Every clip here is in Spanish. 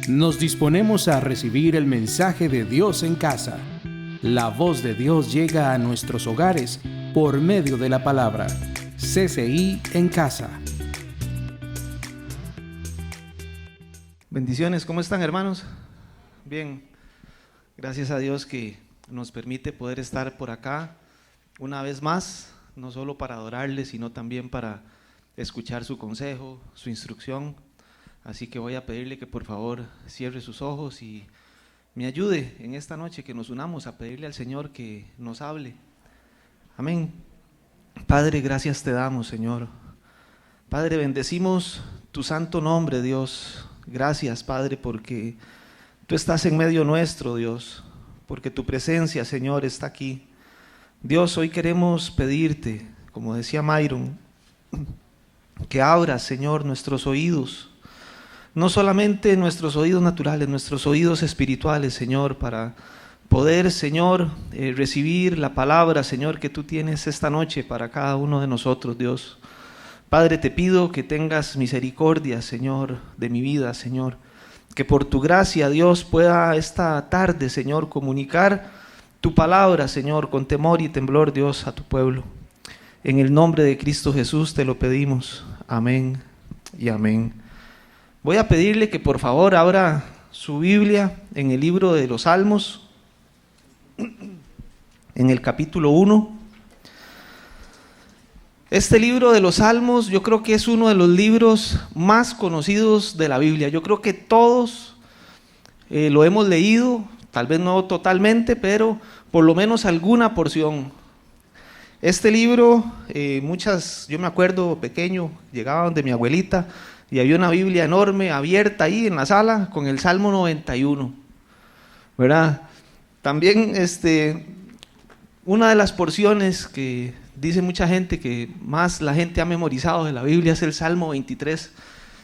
Nos disponemos a recibir el mensaje de Dios en casa. La voz de Dios llega a nuestros hogares por medio de la palabra. CCI en casa. Bendiciones, ¿cómo están, hermanos? Bien, gracias a Dios que nos permite poder estar por acá una vez más, no solo para adorarle, sino también para escuchar su consejo, su instrucción. Así que voy a pedirle que por favor cierre sus ojos y me ayude en esta noche, que nos unamos a pedirle al Señor que nos hable. Amén. Padre, gracias te damos, Señor. Padre, bendecimos tu santo nombre, Dios. Gracias, Padre, porque tú estás en medio nuestro, Dios, porque tu presencia, Señor, está aquí. Dios, hoy queremos pedirte, como decía Myron, que abras, Señor, nuestros oídos, no solamente nuestros oídos naturales, nuestros oídos espirituales, Señor, para poder, Señor, recibir la palabra, Señor, que tú tienes esta noche para cada uno de nosotros, Dios. Padre, te pido que tengas misericordia, Señor, de mi vida, Señor, que por tu gracia, Dios, pueda esta tarde, Señor, comunicar tu palabra, Señor, con temor y temblor, Dios, a tu pueblo. En el nombre de Cristo Jesús te lo pedimos. Amén y amén. Voy a pedirle que por favor abra su Biblia en el libro de los Salmos, en el capítulo 1. Este libro de los Salmos yo creo que es uno de los libros más conocidos de la Biblia. Yo creo que todos lo hemos leído, tal vez no totalmente, pero por lo menos alguna porción. Este libro, yo me acuerdo pequeño, llegaba donde mi abuelita y había una Biblia enorme abierta ahí en la sala con el Salmo 91, ¿verdad? También una de las porciones que dice mucha gente que más la gente ha memorizado de la Biblia es el Salmo 23.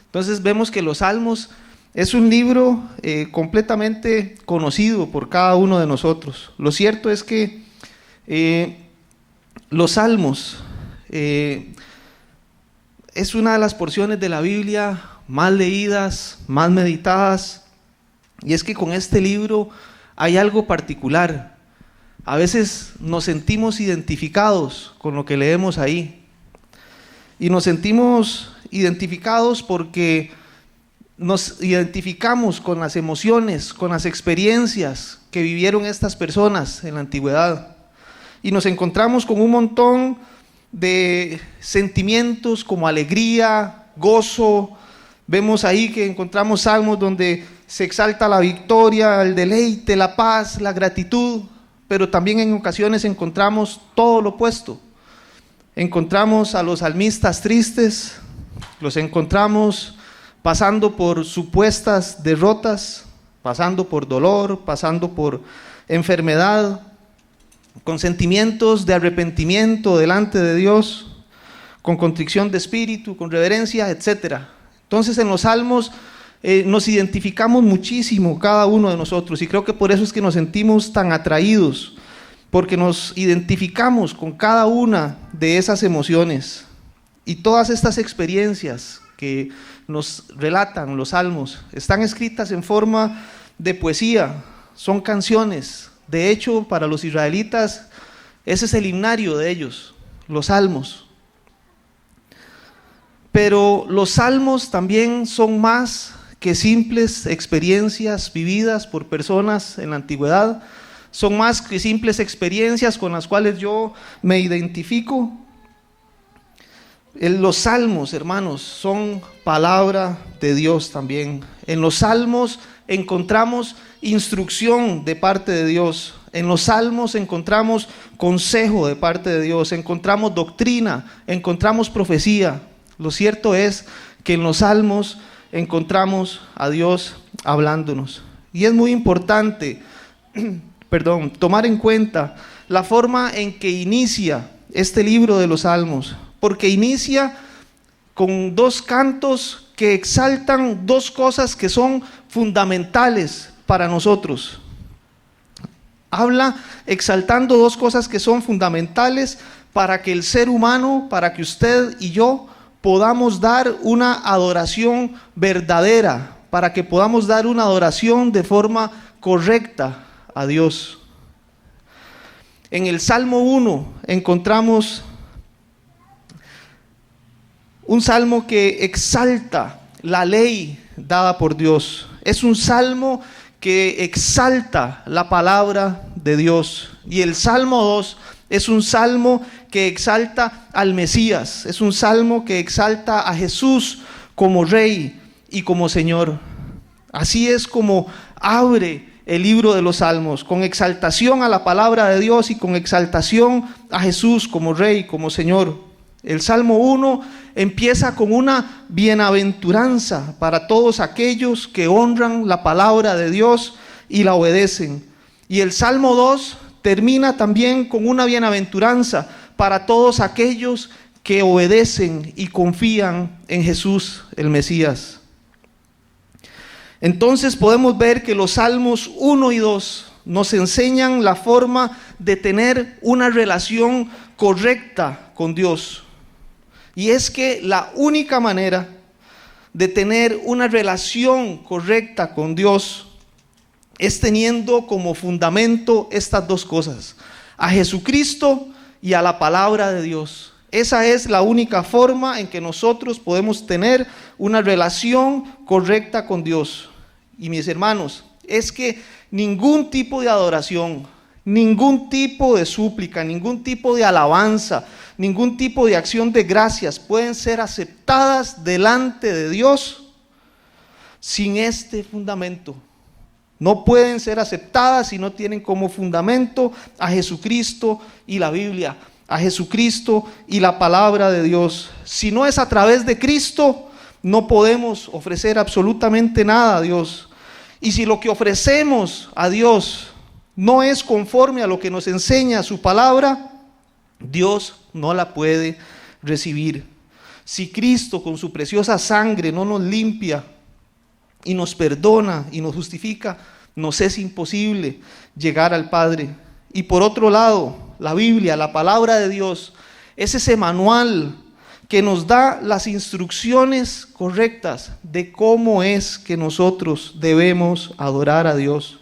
Entonces vemos que los Salmos es un libro completamente conocido por cada uno de nosotros. Lo cierto es que los Salmos es una de las porciones de la Biblia más leídas, más meditadas, y es que con este libro hay algo particular. A veces nos sentimos identificados con lo que leemos ahí, y nos sentimos identificados porque nos identificamos con las emociones, con las experiencias que vivieron estas personas en la antigüedad, y nos encontramos con un montón de sentimientos como alegría, gozo. Vemos ahí que encontramos salmos donde se exalta la victoria, el deleite, la paz, la gratitud, pero también en ocasiones encontramos todo lo opuesto. Encontramos a los salmistas tristes, los encontramos pasando por supuestas derrotas, pasando por dolor, pasando por enfermedad, con sentimientos de arrepentimiento delante de Dios, con contrición de espíritu, con reverencia, etc. Entonces en los salmos nos identificamos muchísimo cada uno de nosotros, y creo que por eso es que nos sentimos tan atraídos, porque nos identificamos con cada una de esas emociones, y todas estas experiencias que nos relatan los salmos están escritas en forma de poesía, son canciones. De hecho, para los israelitas, ese es el himnario de ellos, los salmos. Pero los salmos también son más que simples experiencias vividas por personas en la antigüedad, son más que simples experiencias con las cuales yo me identifico. Los salmos, hermanos, son palabra de Dios también. En los salmos encontramos instrucción de parte de Dios. En los salmos encontramos consejo de parte de Dios, encontramos doctrina, encontramos profecía. Lo cierto es que en los salmos encontramos a Dios hablándonos. Y es muy importante, tomar en cuenta la forma en que inicia este libro de los salmos, porque inicia con dos cantos que exaltan dos cosas que son fundamentales para nosotros. Habla exaltando dos cosas que son fundamentales para que el ser humano, para que usted y yo podamos dar una adoración verdadera, para que podamos dar una adoración de forma correcta a Dios. En el Salmo 1 encontramos un salmo que exalta la ley dada por Dios. Es un salmo que exalta la palabra de Dios. Y el Salmo 2 es un salmo que exalta al Mesías. Es un salmo que exalta a Jesús como Rey y como Señor. Así es como abre el libro de los Salmos, con exaltación a la palabra de Dios y con exaltación a Jesús como Rey, como Señor. El Salmo 1 empieza con una bienaventuranza para todos aquellos que honran la palabra de Dios y la obedecen. Y el Salmo 2 termina también con una bienaventuranza para todos aquellos que obedecen y confían en Jesús, el Mesías. Entonces podemos ver que los Salmos 1 y 2 nos enseñan la forma de tener una relación correcta con Dios. Y es que la única manera de tener una relación correcta con Dios es teniendo como fundamento estas dos cosas: a Jesucristo y a la palabra de Dios. Esa es la única forma en que nosotros podemos tener una relación correcta con Dios. Y mis hermanos, es que ningún tipo de adoración, ningún tipo de súplica, ningún tipo de alabanza, ningún tipo de acción de gracias pueden ser aceptadas delante de Dios sin este fundamento. No pueden ser aceptadas si no tienen como fundamento a Jesucristo y la Biblia, a Jesucristo y la palabra de Dios. Si no es a través de Cristo, no podemos ofrecer absolutamente nada a Dios. Y si lo que ofrecemos a Dios no es conforme a lo que nos enseña su palabra, Dios no la puede recibir. Si Cristo con su preciosa sangre no nos limpia y nos perdona y nos justifica, nos es imposible llegar al Padre. Y por otro lado, la Biblia, la palabra de Dios, es ese manual que nos da las instrucciones correctas de cómo es que nosotros debemos adorar a Dios.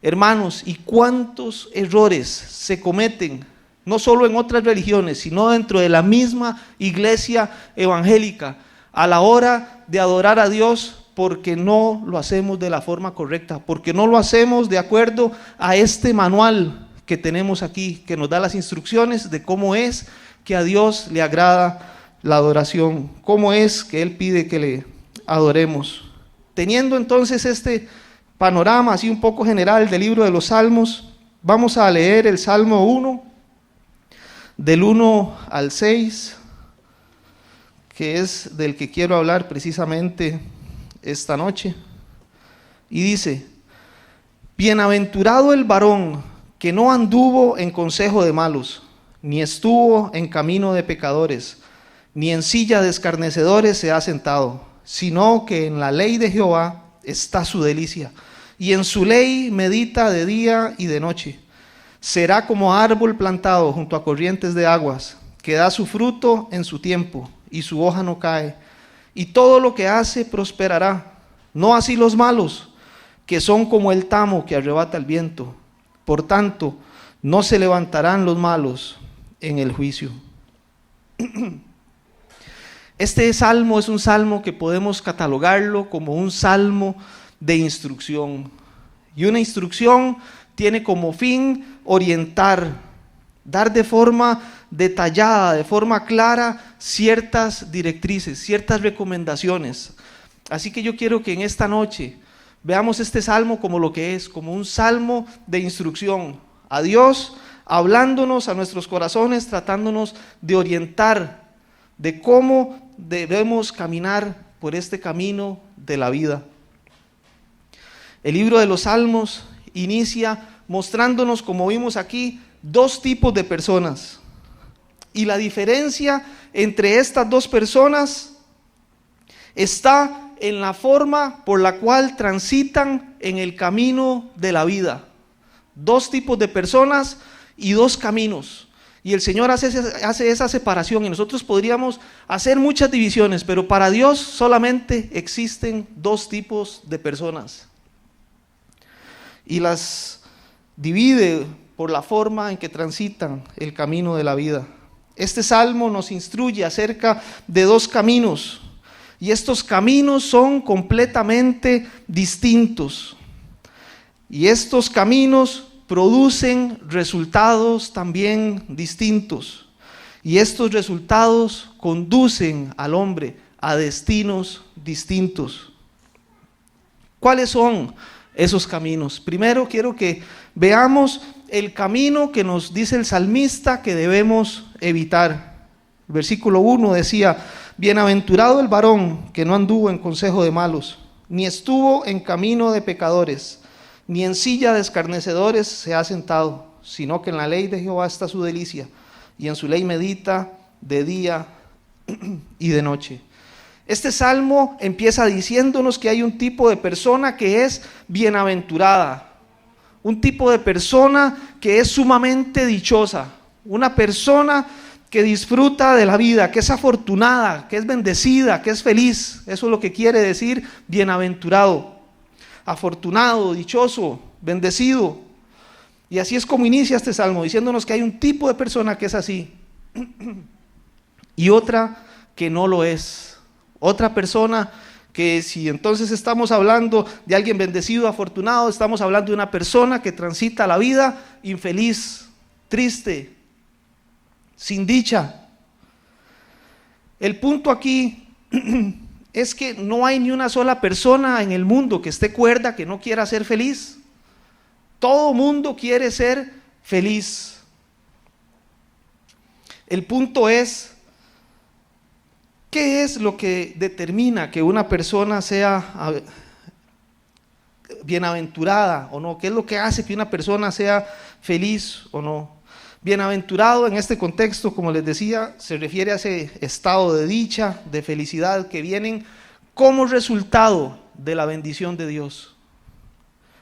Hermanos, ¿y cuántos errores se cometen, no solo en otras religiones, sino dentro de la misma iglesia evangélica, a la hora de adorar a Dios, porque no lo hacemos de la forma correcta, porque no lo hacemos de acuerdo a este manual que tenemos aquí, que nos da las instrucciones de cómo es que a Dios le agrada la adoración, cómo es que Él pide que le adoremos. Teniendo entonces este panorama así un poco general del libro de los Salmos, vamos a leer el Salmo 1, del 1 al 6, que es del que quiero hablar precisamente esta noche. Y dice: bienaventurado el varón que no anduvo en consejo de malos, ni estuvo en camino de pecadores, ni en silla de escarnecedores se ha sentado, sino que en la ley de Jehová está su delicia, y en su ley medita de día y de noche. Será como árbol plantado junto a corrientes de aguas, que da su fruto en su tiempo, y su hoja no cae, y todo lo que hace prosperará. No así los malos, que son como el tamo que arrebata el viento. Por tanto, no se levantarán los malos en el juicio. Este salmo es un salmo que podemos catalogarlo como un salmo de instrucción. Y una instrucción tiene como fin orientar, dar de forma detallada, de forma clara, ciertas directrices, ciertas recomendaciones. Así que yo quiero que en esta noche veamos este salmo como lo que es, como un salmo de instrucción a Dios, hablándonos a nuestros corazones, tratándonos de orientar de cómo debemos caminar por este camino de la vida. El libro de los Salmos inicia mostrándonos, como vimos aquí, dos tipos de personas. Y la diferencia entre estas dos personas está en la forma por la cual transitan en el camino de la vida. Dos tipos de personas y dos caminos. Y el Señor hace esa separación, y nosotros podríamos hacer muchas divisiones, pero para Dios solamente existen dos tipos de personas. Y las divide por la forma en que transitan el camino de la vida. Este salmo nos instruye acerca de dos caminos, y estos caminos son completamente distintos. Y estos caminos producen resultados también distintos. Y estos resultados conducen al hombre a destinos distintos. ¿Cuáles son esos caminos? Primero quiero que veamos el camino que nos dice el salmista que debemos evitar. El versículo 1 decía: bienaventurado el varón que no anduvo en consejo de malos, ni estuvo en camino de pecadores, ni en silla de escarnecedores se ha sentado, sino que en la ley de Jehová está su delicia, y en su ley medita de día y de noche. Este salmo empieza diciéndonos que hay un tipo de persona que es bienaventurada, un tipo de persona que es sumamente dichosa, una persona que disfruta de la vida, que es afortunada, que es bendecida, que es feliz. Eso es lo que quiere decir bienaventurado, afortunado, dichoso, bendecido. Y así es como inicia este salmo, diciéndonos que hay un tipo de persona que es así y otra que no lo es. Otra persona que, si entonces estamos hablando de alguien bendecido, afortunado, estamos hablando de una persona que transita la vida infeliz, triste, sin dicha. El punto aquí es que no hay ni una sola persona en el mundo que esté cuerda que no quiera ser feliz. Todo mundo quiere ser feliz. El punto es, ¿qué es lo que determina que una persona sea bienaventurada o no? ¿Qué es lo que hace que una persona sea feliz o no? Bienaventurado en este contexto, como les decía, se refiere a ese estado de dicha, de felicidad que vienen como resultado de la bendición de Dios.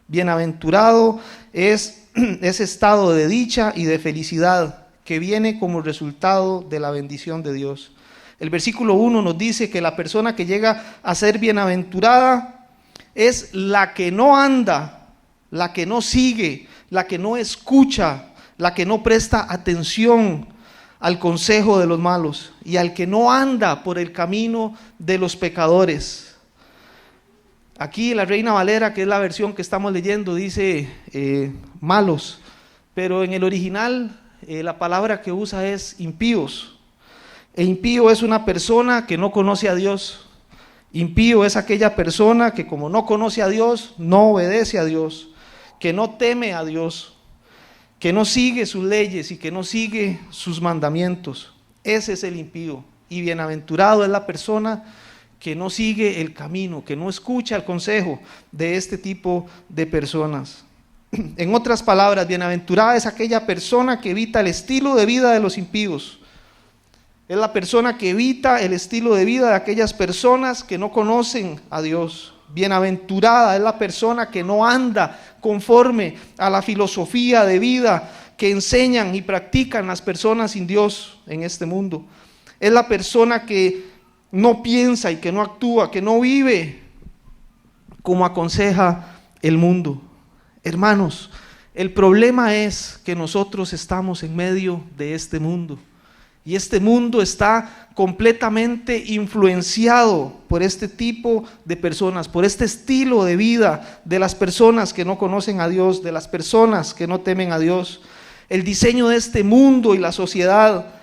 Bienaventurado es ese estado de dicha y de felicidad que viene como resultado de la bendición de Dios. El versículo 1 nos dice que la persona que llega a ser bienaventurada es la que no anda, la que no sigue, la que no escucha, la que no presta atención al consejo de los malos y al que no anda por el camino de los pecadores. Aquí la Reina Valera, que es la versión que estamos leyendo, dice malos, pero en el original la palabra que usa es impíos. E impío es una persona que no conoce a Dios. Impío es aquella persona que, como no conoce a Dios, no obedece a Dios, que no teme a Dios, que no sigue sus leyes y que no sigue sus mandamientos. Ese es el impío. Y bienaventurado es la persona que no sigue el camino, que no escucha el consejo de este tipo de personas. En otras palabras, bienaventurada es aquella persona que evita el estilo de vida de los impíos. Es la persona que evita el estilo de vida de aquellas personas que no conocen a Dios. Bienaventurada es la persona que no anda conforme a la filosofía de vida que enseñan y practican las personas sin Dios en este mundo. Es la persona que no piensa y que no actúa, que no vive como aconseja el mundo. Hermanos, el problema es que nosotros estamos en medio de este mundo. Y este mundo está completamente influenciado por este tipo de personas, por este estilo de vida de las personas que no conocen a Dios, de las personas que no temen a Dios. El diseño de este mundo y la sociedad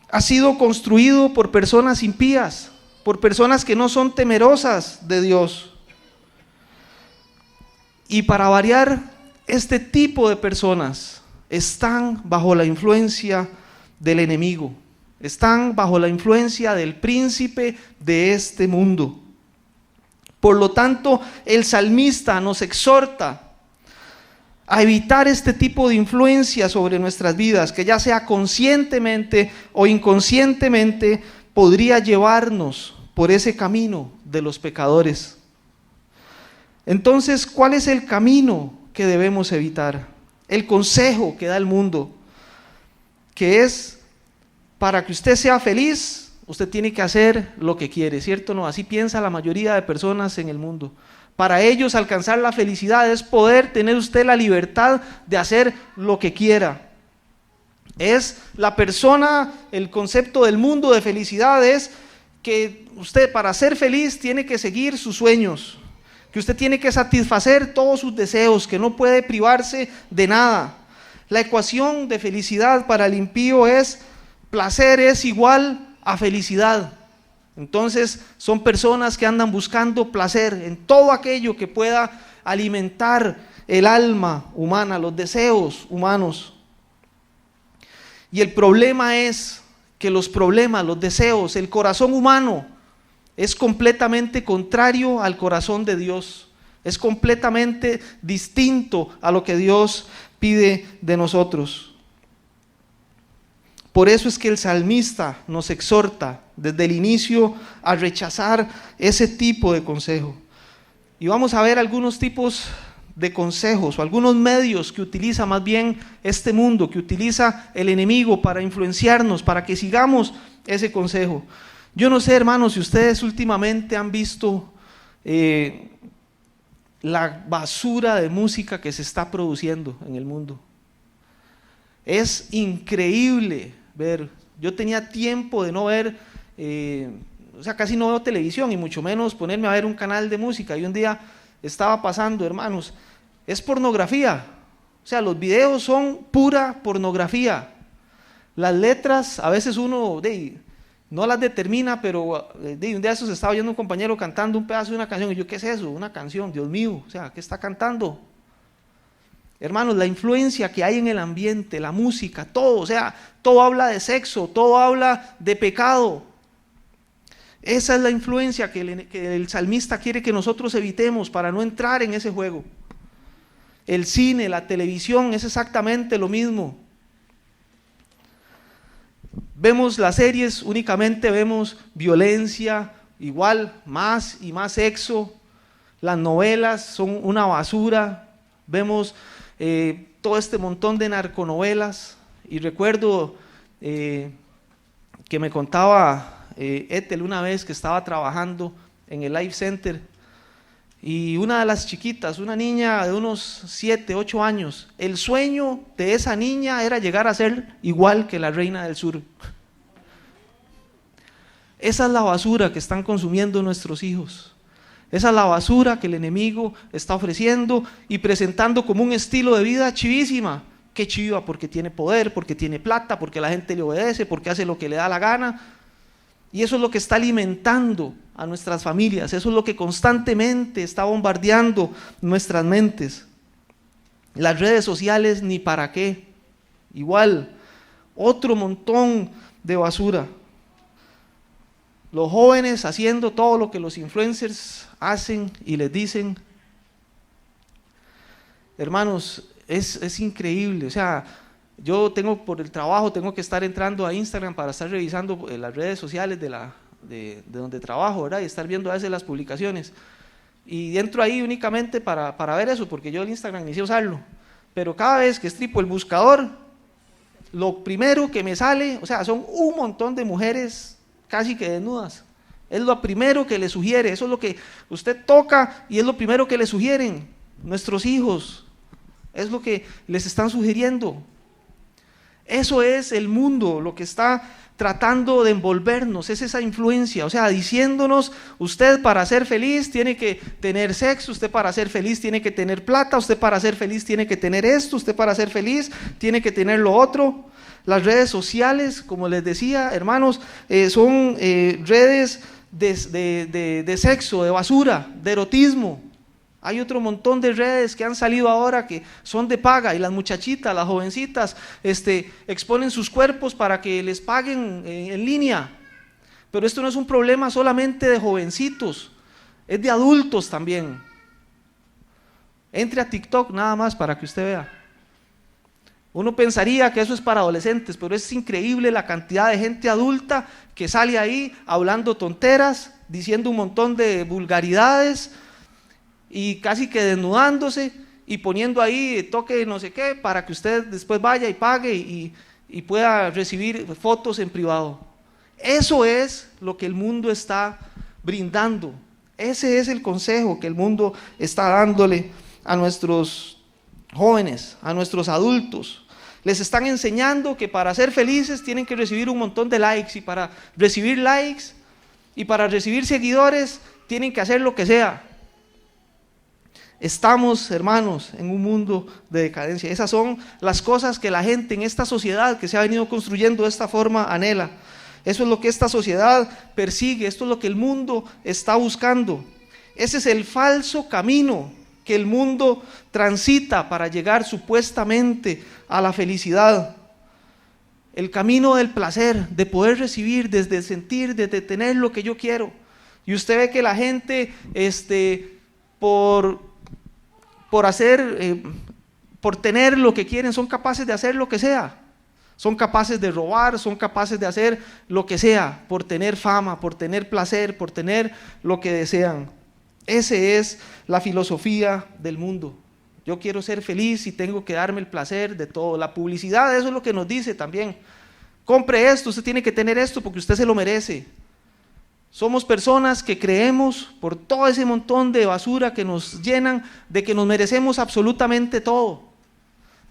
ha sido construido por personas impías, por personas que no son temerosas de Dios. Y para variar, este tipo de personas están bajo la influencia del enemigo, están bajo la influencia del príncipe de este mundo. Por lo tanto, el salmista nos exhorta a evitar este tipo de influencia sobre nuestras vidas, que ya sea conscientemente o inconscientemente podría llevarnos por ese camino de los pecadores. Entonces, ¿cuál es el camino que debemos evitar? El consejo que da el mundo. que es, para que usted sea feliz, usted tiene que hacer lo que quiere, ¿cierto o no? Así piensa la mayoría de personas en el mundo. Para ellos alcanzar la felicidad es poder tener usted la libertad de hacer lo que quiera. Es la persona, el concepto del mundo de felicidad es que usted para ser feliz tiene que seguir sus sueños, que usted tiene que satisfacer todos sus deseos, que no puede privarse de nada. La ecuación de felicidad para el impío es placer es igual a felicidad. Entonces son personas que andan buscando placer en todo aquello que pueda alimentar el alma humana, los deseos humanos. Y el problema es que los problemas, los deseos, el corazón humano es completamente contrario al corazón de Dios. Es completamente distinto a lo que Dios pide de nosotros. Por eso es que el salmista nos exhorta desde el inicio a rechazar ese tipo de consejo. Y vamos a ver algunos tipos de consejos o algunos medios que utiliza más bien este mundo, que utiliza el enemigo para influenciarnos, para que sigamos ese consejo. Yo no sé, hermanos, si ustedes últimamente han visto la basura de música que se está produciendo en el mundo. Es increíble ver. Yo tenía tiempo de no ver, casi no veo televisión y mucho menos ponerme a ver un canal de música. Y un día estaba pasando, hermanos, es pornografía. O sea, los videos son pura pornografía. Las letras, a veces uno no las determina, pero un día de esos estaba oyendo un compañero cantando un pedazo de una canción y yo, ¿qué es eso? Una canción, Dios mío, o sea, ¿qué está cantando? Hermanos, la influencia que hay en el ambiente, la música, todo, o sea, todo habla de sexo, todo habla de pecado. Esa es la influencia que el salmista quiere que nosotros evitemos para no entrar en ese juego. El cine, la televisión es exactamente lo mismo. Vemos las series, únicamente vemos violencia, igual, más y más sexo. Las novelas son una basura. Vemos todo este montón de narconovelas. Y recuerdo que me contaba Ethel una vez que estaba trabajando en el Life Center y una de las chiquitas, una niña de unos 7, 8 años, el sueño de esa niña era llegar a ser igual que la reina del sur. Esa es la basura que están consumiendo nuestros hijos. Esa es la basura que el enemigo está ofreciendo y presentando como un estilo de vida chivísima. Qué chiva, porque tiene poder, porque tiene plata, porque la gente le obedece, porque hace lo que le da la gana. Y eso es lo que está alimentando a nuestras familias, eso es lo que constantemente está bombardeando nuestras mentes. Las redes sociales, ni para qué. Igual, otro montón de basura. Los jóvenes haciendo todo lo que los influencers hacen y les dicen. Hermanos, es increíble, o sea, yo por el trabajo tengo que estar entrando a Instagram para estar revisando las redes sociales de donde trabajo, ¿verdad? Y estar viendo a veces las publicaciones. Y entro ahí únicamente para ver eso, porque yo el Instagram inicié a usarlo. Pero cada vez que estripo el buscador, lo primero que me sale, o sea, son un montón de mujeres casi que desnudas. Es lo primero que le sugiere, eso es lo que usted toca y es lo primero que le sugieren nuestros hijos. Es lo que les están sugiriendo. Eso es el mundo, lo que está tratando de envolvernos, es esa influencia, o sea, diciéndonos, usted para ser feliz tiene que tener sexo, usted para ser feliz tiene que tener plata, usted para ser feliz tiene que tener esto, usted para ser feliz tiene que tener lo otro. Las redes sociales, como les decía, hermanos, son redes de sexo, de basura, de erotismo. Hay otro montón de redes que han salido ahora que son de paga y las muchachitas, las jovencitas, exponen sus cuerpos para que les paguen en línea. Pero esto no es un problema solamente de jovencitos, es de adultos también. Entre a TikTok nada más para que usted vea. Uno pensaría que eso es para adolescentes, pero es increíble la cantidad de gente adulta que sale ahí hablando tonteras, diciendo un montón de vulgaridades, y casi que desnudándose y poniendo ahí toque no sé qué para que usted después vaya y pague y pueda recibir fotos en privado. Eso es lo que el mundo está brindando. Ese es el consejo que el mundo está dándole a nuestros jóvenes, a nuestros adultos. Les están enseñando que para ser felices tienen que recibir un montón de likes, y para recibir likes y para recibir seguidores tienen que hacer lo que sea. Estamos, hermanos, en un mundo de decadencia. Esas son las cosas que la gente en esta sociedad que se ha venido construyendo de esta forma anhela. Eso es lo que esta sociedad persigue, esto es lo que el mundo está buscando. Ese es el falso camino que el mundo transita para llegar supuestamente a la felicidad. El camino del placer, de poder recibir, desde sentir, desde tener lo que yo quiero. Y usted ve que la gente, por tener lo que quieren, son capaces de hacer lo que sea. Son capaces de robar, son capaces de hacer lo que sea, por tener fama, por tener placer, por tener lo que desean. Esa es la filosofía del mundo. Yo quiero ser feliz y tengo que darme el placer de todo. La publicidad, eso es lo que nos dice también. Compre esto, usted tiene que tener esto porque usted se lo merece. Somos personas que creemos, por todo ese montón de basura que nos llenan, de que nos merecemos absolutamente todo.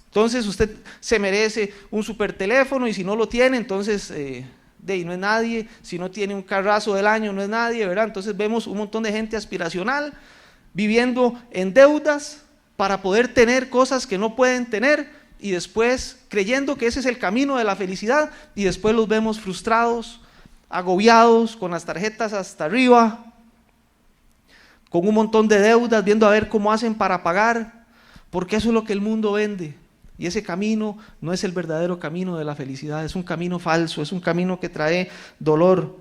Entonces usted se merece un super teléfono, y si no lo tiene, entonces no es nadie. Si no tiene un carrazo del año, no es nadie, ¿verdad? Entonces vemos un montón de gente aspiracional viviendo en deudas para poder tener cosas que no pueden tener, y después creyendo que ese es el camino de la felicidad, y después los vemos frustrados, agobiados, con las tarjetas hasta arriba, con un montón de deudas, viendo a ver cómo hacen para pagar, porque eso es lo que el mundo vende. Y ese camino no es el verdadero camino de la felicidad, es un camino falso, es un camino que trae dolor.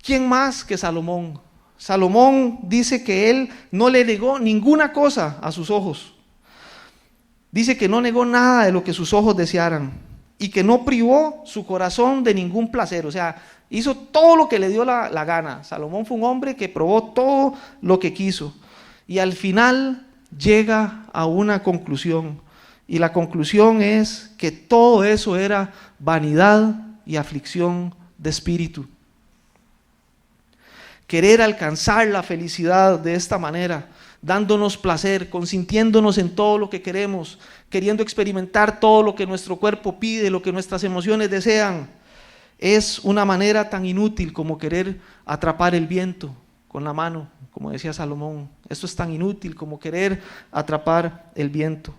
¿Quién más que Salomón? Salomón dice que él no le negó ninguna cosa a sus ojos. Dice que no negó nada de lo que sus ojos desearan, y que no privó su corazón de ningún placer. O sea, hizo todo lo que le dio la gana. Salomón fue un hombre que probó todo lo que quiso, y al final llega a una conclusión. Y la conclusión es que todo eso era vanidad y aflicción de espíritu. Querer alcanzar la felicidad de esta manera, dándonos placer, consintiéndonos en todo lo que queremos, queriendo experimentar todo lo que nuestro cuerpo pide, lo que nuestras emociones desean, es una manera tan inútil como querer atrapar el viento con la mano, como decía Salomón. Esto es tan inútil como querer atrapar el viento.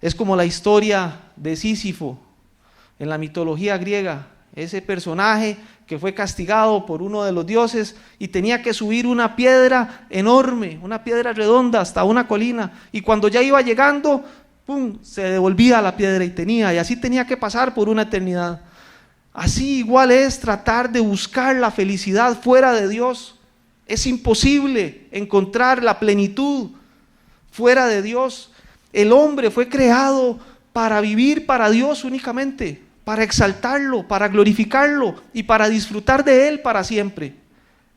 Es como la historia de Sísifo en la mitología griega, ese personaje que fue castigado por uno de los dioses y tenía que subir una piedra enorme, una piedra redonda hasta una colina, y cuando ya iba llegando, ¡pum!, se devolvía la piedra y así tenía que pasar por una eternidad. Así igual es tratar de buscar la felicidad fuera de Dios. Es imposible encontrar la plenitud fuera de Dios. El hombre fue creado para vivir para Dios únicamente, para exaltarlo, para glorificarlo y para disfrutar de Él para siempre.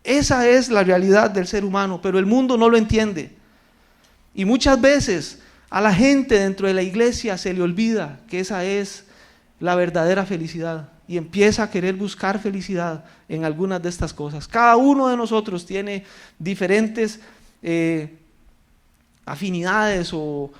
Esa es la realidad del ser humano, pero el mundo no lo entiende. Y muchas veces a la gente dentro de la iglesia se le olvida que esa es la verdadera felicidad, y empieza a querer buscar felicidad en algunas de estas cosas. Cada uno de nosotros tiene diferentes afinidades o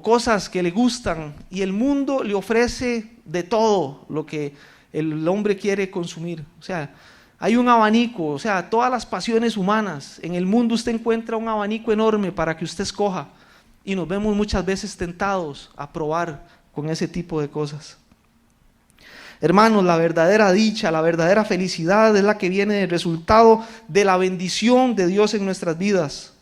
cosas que le gustan, y el mundo le ofrece de todo lo que el hombre quiere consumir. O sea, hay un abanico, o sea, todas las pasiones humanas. En el mundo usted encuentra un abanico enorme para que usted escoja, y nos vemos muchas veces tentados a probar con ese tipo de cosas. Hermanos, la verdadera dicha, la verdadera felicidad es la que viene del resultado de la bendición de Dios en nuestras vidas.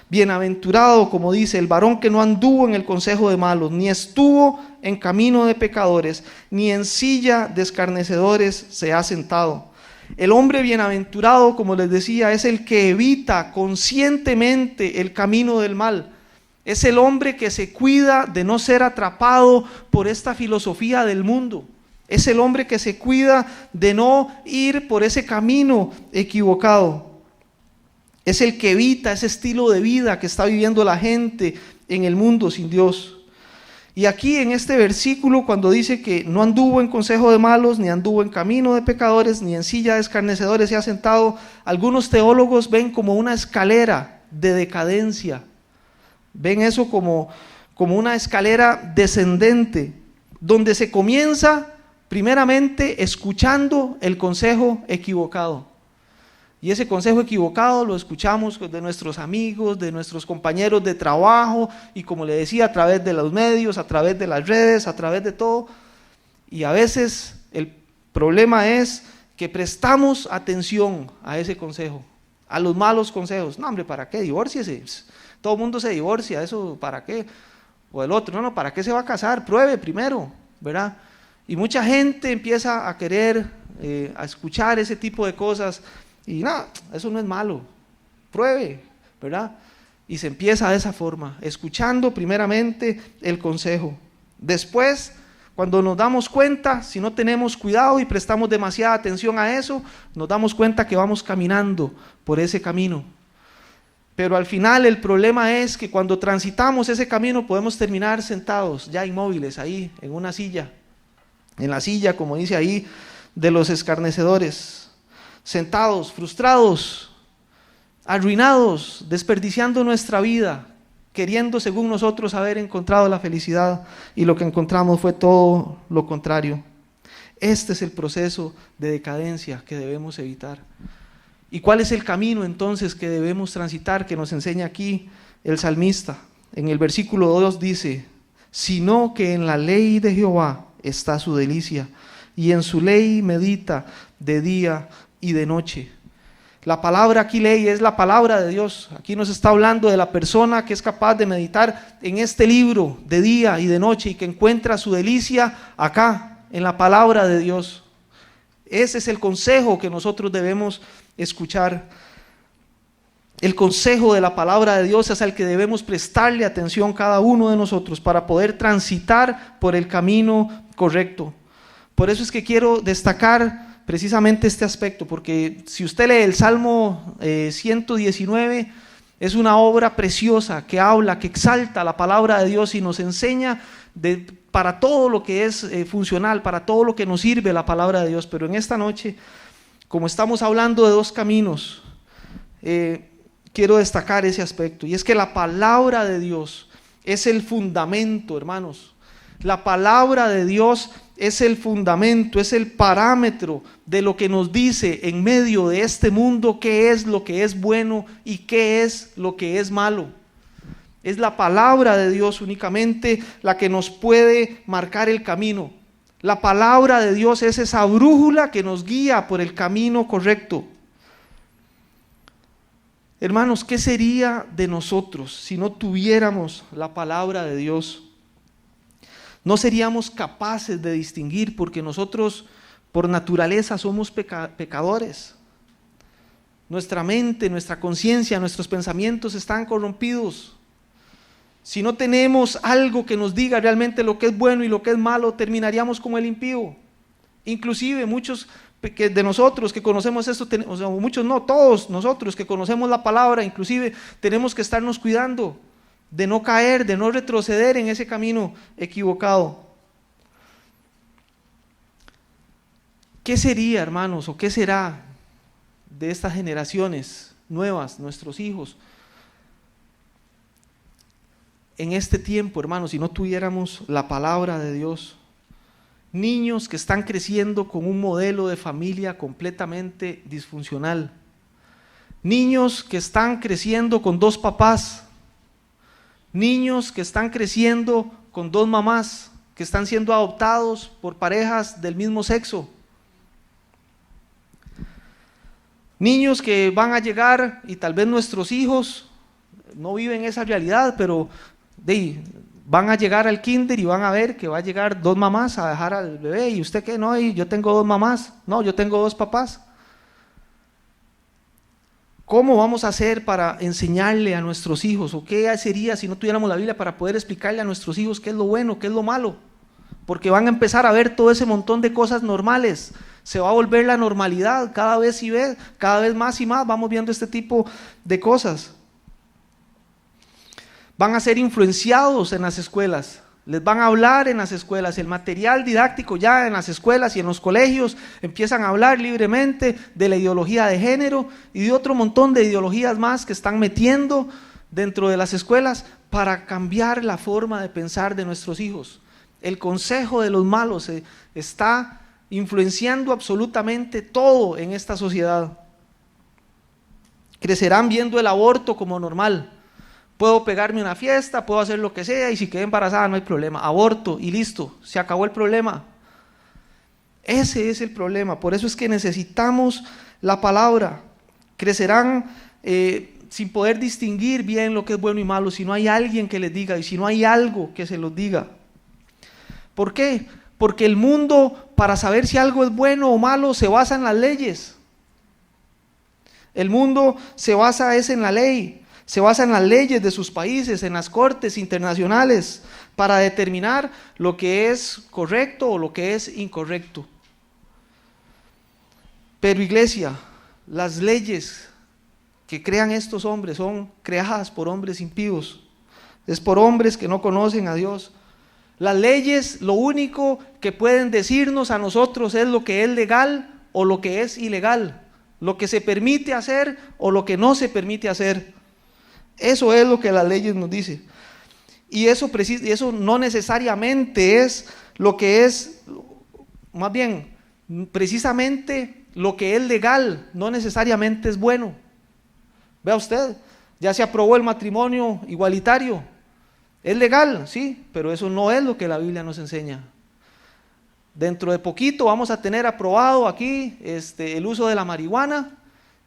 Bienaventurado, como dice, el varón que no anduvo en el consejo de malos, ni estuvo en camino de pecadores, ni en silla de escarnecedores se ha sentado. El hombre bienaventurado, como les decía, es el que evita conscientemente el camino del mal. Es el hombre que se cuida de no ser atrapado por esta filosofía del mundo. Es el hombre que se cuida de no ir por ese camino equivocado. Es el que evita ese estilo de vida que está viviendo la gente en el mundo sin Dios. Y aquí en este versículo, cuando dice que no anduvo en consejo de malos, ni anduvo en camino de pecadores, ni en silla de escarnecedores se ha sentado, algunos teólogos ven como una escalera de decadencia. Ven eso como una escalera descendente, donde se comienza primeramente escuchando el consejo equivocado. Y ese consejo equivocado lo escuchamos de nuestros amigos, de nuestros compañeros de trabajo, y como le decía, a través de los medios, a través de las redes, a través de todo. Y a veces el problema es que prestamos atención a ese consejo, a los malos consejos. No, hombre, ¿para qué? Divórciese. Todo el mundo se divorcia, ¿eso para qué? O el otro, no, ¿para qué se va a casar? Pruebe primero, ¿verdad? Y mucha gente empieza a querer, a escuchar ese tipo de cosas. Y no, eso no es malo, pruebe, ¿verdad? Y se empieza de esa forma, escuchando primeramente el consejo. Después, cuando nos damos cuenta, si no tenemos cuidado y prestamos demasiada atención a eso, nos damos cuenta que vamos caminando por ese camino. Pero al final el problema es que cuando transitamos ese camino podemos terminar sentados, ya inmóviles, ahí en una silla, en la silla, como dice ahí, de los escarnecedores. Sentados, frustrados, arruinados, desperdiciando nuestra vida, queriendo según nosotros haber encontrado la felicidad, y lo que encontramos fue todo lo contrario. Este es el proceso de decadencia que debemos evitar. ¿Y cuál es el camino entonces que debemos transitar, que nos enseña aquí el salmista? En el versículo 2 dice: sino que en la ley de Jehová está su delicia, y en su ley medita de día y de noche. La palabra aquí, ley, es la palabra de Dios. Aquí nos está hablando de la persona que es capaz de meditar en este libro de día y de noche, y que encuentra su delicia acá, en la palabra de Dios. Ese es el consejo que nosotros debemos escuchar. El consejo de la palabra de Dios es al que debemos prestarle atención cada uno de nosotros para poder transitar por el camino correcto. Por eso es que quiero destacar precisamente este aspecto, porque si usted lee el Salmo 119, es una obra preciosa que habla, que exalta la palabra de Dios y nos enseña para todo lo que es funcional, para todo lo que nos sirve la palabra de Dios. Pero en esta noche, como estamos hablando de dos caminos, quiero destacar ese aspecto, y es que la palabra de Dios es el fundamento, hermanos. La palabra de Dios es el fundamento, es el parámetro de lo que nos dice en medio de este mundo qué es lo que es bueno y qué es lo que es malo. Es la palabra de Dios únicamente la que nos puede marcar el camino. La palabra de Dios es esa brújula que nos guía por el camino correcto. Hermanos, ¿qué sería de nosotros si no tuviéramos la palabra de Dios? No seríamos capaces de distinguir, porque nosotros por naturaleza somos pecadores. Nuestra mente, nuestra conciencia, nuestros pensamientos están corrompidos. Si no tenemos algo que nos diga realmente lo que es bueno y lo que es malo, terminaríamos como el impío. Inclusive muchos de nosotros que conocemos esto, o sea, muchos no, todos nosotros que conocemos la palabra, inclusive tenemos que estarnos cuidando de no caer, de no retroceder en ese camino equivocado. ¿Qué sería, hermanos, o qué será de estas generaciones nuevas, nuestros hijos, en este tiempo, hermanos, si no tuviéramos la palabra de Dios? Niños que están creciendo con un modelo de familia completamente disfuncional. Niños que están creciendo con dos papás. Niños que están creciendo con dos mamás, que están siendo adoptados por parejas del mismo sexo. Niños que van a llegar, y tal vez nuestros hijos no viven esa realidad, pero van a llegar al kinder y van a ver que va a llegar dos mamás a dejar al bebé. ¿Y usted qué? No, yo tengo dos mamás. No, yo tengo dos papás. ¿Cómo vamos a hacer para enseñarle a nuestros hijos? ¿O qué sería si no tuviéramos la Biblia para poder explicarle a nuestros hijos qué es lo bueno, qué es lo malo? Porque van a empezar a ver todo ese montón de cosas normales. Se va a volver la normalidad cada vez más y más vamos viendo este tipo de cosas. Van a ser influenciados en las escuelas. Les van a hablar en las escuelas, el material didáctico ya en las escuelas y en los colegios empiezan a hablar libremente de la ideología de género y de otro montón de ideologías más que están metiendo dentro de las escuelas para cambiar la forma de pensar de nuestros hijos. El consejo de los malos está influenciando absolutamente todo en esta sociedad. Crecerán viendo el aborto como normal. Puedo pegarme una fiesta, puedo hacer lo que sea y si quedé embarazada no hay problema. Aborto y listo, se acabó el problema. Ese es el problema, por eso es que necesitamos la palabra. Crecerán sin poder distinguir bien lo que es bueno y malo, si no hay alguien que les diga y si no hay algo que se los diga. ¿Por qué? Porque el mundo, para saber si algo es bueno o malo, se basa en las leyes. El mundo se basa en la ley. Se basa en las leyes de sus países, en las cortes internacionales, para determinar lo que es correcto o lo que es incorrecto. Pero iglesia, las leyes que crean estos hombres son creadas por hombres impíos, es por hombres que no conocen a Dios. Las leyes lo único que pueden decirnos a nosotros es lo que es legal o lo que es ilegal, lo que se permite hacer o lo que no se permite hacer. Eso es lo que las leyes nos dicen. Y eso no necesariamente es lo que es, más bien, precisamente lo que es legal, no necesariamente es bueno. Vea usted, ya se aprobó el matrimonio igualitario. Es legal, sí, pero eso no es lo que la Biblia nos enseña. Dentro de poquito vamos a tener aprobado aquí el uso de la marihuana,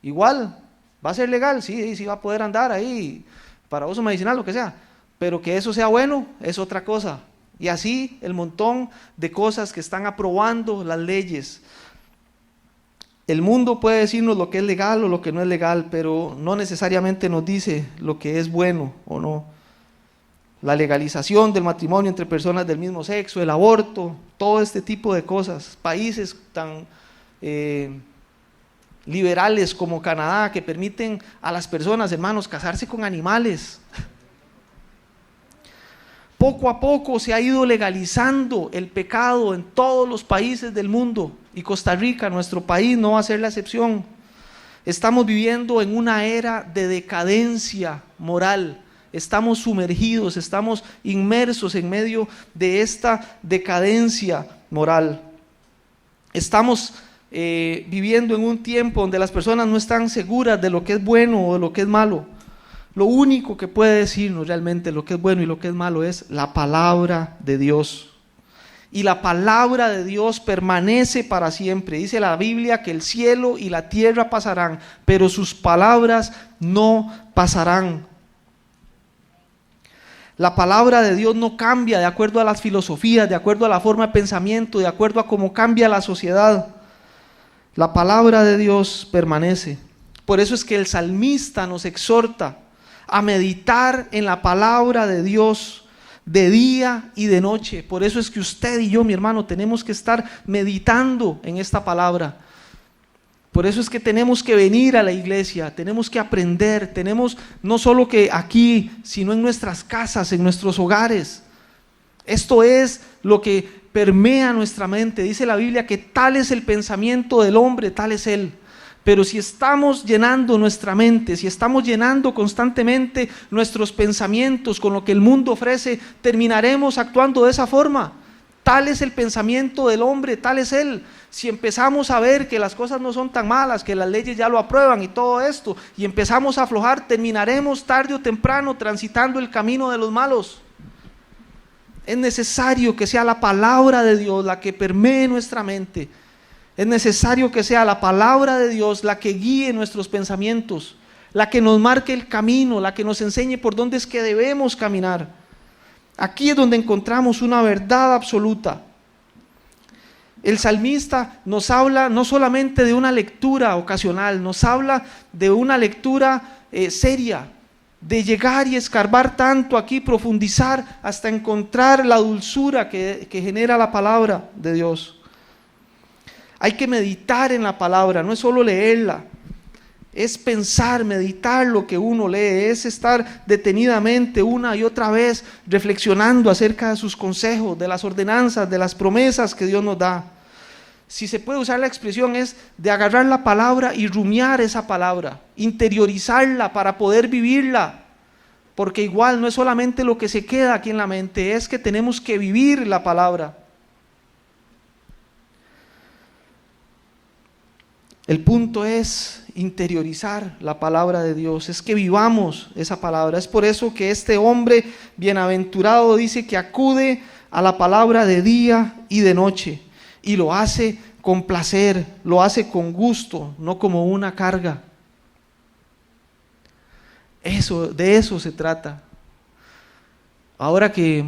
igual. ¿Va a ser legal? Sí, sí va a poder andar ahí para uso medicinal, lo que sea, pero que eso sea bueno es otra cosa. Y así el montón de cosas que están aprobando las leyes. El mundo puede decirnos lo que es legal o lo que no es legal, pero no necesariamente nos dice lo que es bueno o no. La legalización del matrimonio entre personas del mismo sexo, el aborto, todo este tipo de cosas. Países tan liberales como Canadá, que permiten a las personas, hermanos, casarse con animales. Poco a poco se ha ido legalizando el pecado en todos los países del mundo y Costa Rica, nuestro país, no va a ser la excepción. Estamos viviendo en una era de decadencia moral, estamos sumergidos, estamos inmersos en medio de esta decadencia moral. Estamos viviendo en un tiempo donde las personas no están seguras de lo que es bueno o de lo que es malo. Lo único que puede decirnos realmente lo que es bueno y lo que es malo es la palabra de Dios. Y la palabra de Dios permanece para siempre. Dice la Biblia que el cielo y la tierra pasarán, pero sus palabras no pasarán. La palabra de Dios no cambia de acuerdo a las filosofías, de acuerdo a la forma de pensamiento, de acuerdo a cómo cambia la sociedad. La palabra de Dios permanece. Por eso es que el salmista nos exhorta a meditar en la palabra de Dios de día y de noche. Por eso es que usted y yo, mi hermano, tenemos que estar meditando en esta palabra. Por eso es que tenemos que venir a la iglesia, tenemos que aprender, tenemos no solo que aquí, sino en nuestras casas, en nuestros hogares. Esto es lo que permea nuestra mente. Dice la Biblia que tal es el pensamiento del hombre, tal es él. Pero si estamos llenando nuestra mente, si estamos llenando constantemente nuestros pensamientos con lo que el mundo ofrece, terminaremos actuando de esa forma. Tal es el pensamiento del hombre, tal es él. Si empezamos a ver que las cosas no son tan malas, que las leyes ya lo aprueban y todo esto, y empezamos a aflojar, terminaremos tarde o temprano transitando el camino de los malos. Es necesario que sea la palabra de Dios la que permee nuestra mente. Es necesario que sea la palabra de Dios la que guíe nuestros pensamientos, la que nos marque el camino, la que nos enseñe por dónde es que debemos caminar. Aquí es donde encontramos una verdad absoluta. El salmista nos habla no solamente de una lectura ocasional, nos habla de una lectura seria, de llegar y escarbar tanto aquí, profundizar hasta encontrar la dulzura que genera la palabra de Dios. Hay que meditar en la palabra, no es solo leerla. es pensar, meditar lo que uno lee, es estar detenidamente una y otra vez reflexionando acerca de sus consejos, de las ordenanzas, de las promesas que Dios nos da. Si se puede usar la expresión, es de agarrar la palabra y rumiar esa palabra, interiorizarla para poder vivirla, porque igual no es solamente lo que se queda aquí en la mente, es que tenemos que vivir la palabra. El punto es interiorizar la palabra de Dios, es que vivamos esa palabra. Es por eso que este hombre bienaventurado dice que acude a la palabra de día y de noche, y lo hace con placer, lo hace con gusto, no como una carga. De eso se trata. Ahora que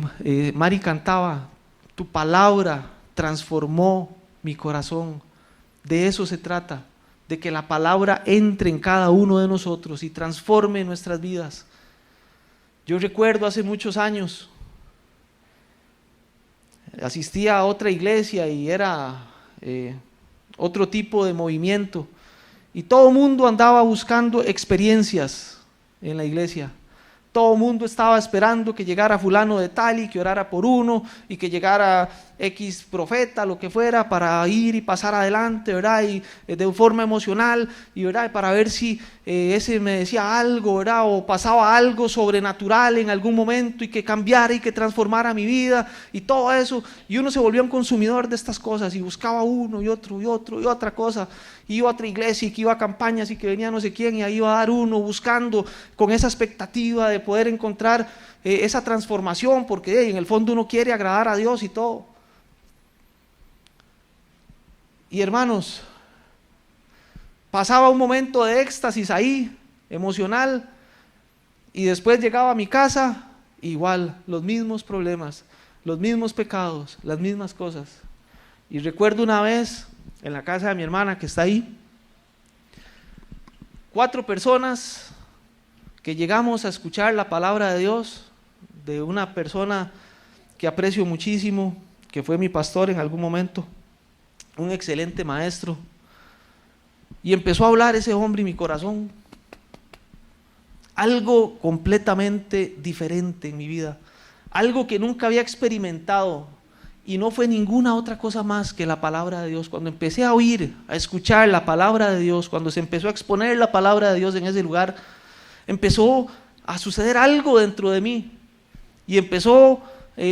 Mari cantaba, tu palabra transformó mi corazón. De eso se trata, de que la palabra entre en cada uno de nosotros y transforme nuestras vidas. Yo recuerdo hace muchos años, asistía a otra iglesia y era otro tipo de movimiento, y todo el mundo andaba buscando experiencias en la iglesia. Todo el mundo estaba esperando que llegara fulano de tal y que orara por uno, y que llegara X profeta, lo que fuera, para ir y pasar adelante, ¿verdad? Y de forma emocional, y ¿verdad? Para ver si ese me decía algo, ¿verdad? O pasaba algo sobrenatural en algún momento y que cambiara y que transformara mi vida y todo eso. Y uno se volvió un consumidor de estas cosas y buscaba uno y otro y otro y otra cosa. Iba a otra iglesia y que iba a campañas y que venía no sé quién y ahí iba a dar uno buscando con esa expectativa de poder encontrar esa transformación, porque en el fondo uno quiere agradar a Dios y todo. Y hermanos, pasaba un momento de éxtasis ahí, emocional, y después llegaba a mi casa, igual, los mismos problemas, los mismos pecados, las mismas cosas. Y recuerdo una vez, en la casa de mi hermana que está ahí, 4 personas que llegamos a escuchar la palabra de Dios, de una persona que aprecio muchísimo, que fue mi pastor en algún momento, un excelente maestro, y empezó a hablar ese hombre en mi corazón, algo completamente diferente en mi vida, algo que nunca había experimentado, y no fue ninguna otra cosa más que la palabra de Dios. Cuando empecé a oír, a escuchar la palabra de Dios, cuando se empezó a exponer la palabra de Dios en ese lugar, empezó a suceder algo dentro de mí, y empezó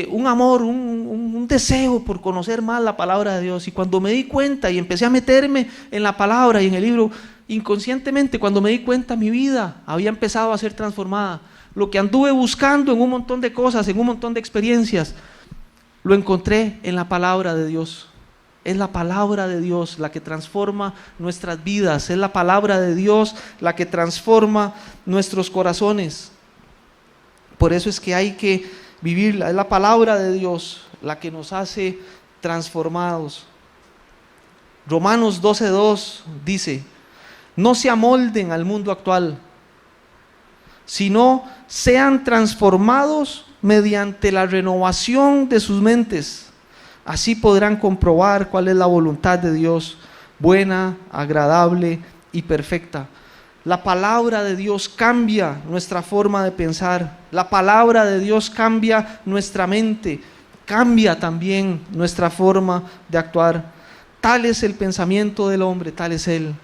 un amor, un deseo por conocer más la palabra de Dios. Y cuando me di cuenta y empecé a meterme en la palabra y en el libro, inconscientemente, cuando me di cuenta, mi vida había empezado a ser transformada. Lo que anduve buscando en un montón de cosas, en un montón de experiencias, lo encontré en la palabra de Dios. Es la palabra de Dios la que transforma nuestras vidas, es la palabra de Dios la que transforma nuestros corazones. Por eso es que hay que vivirla, es la palabra de Dios la que nos hace transformados. Romanos 12:2 dice: no se amolden al mundo actual, sino sean transformados mediante la renovación de sus mentes. Así podrán comprobar cuál es la voluntad de Dios, buena, agradable y perfecta. La palabra de Dios cambia nuestra forma de pensar. La palabra de Dios cambia nuestra mente, cambia también nuestra forma de actuar. Tal es el pensamiento del hombre, tal es él.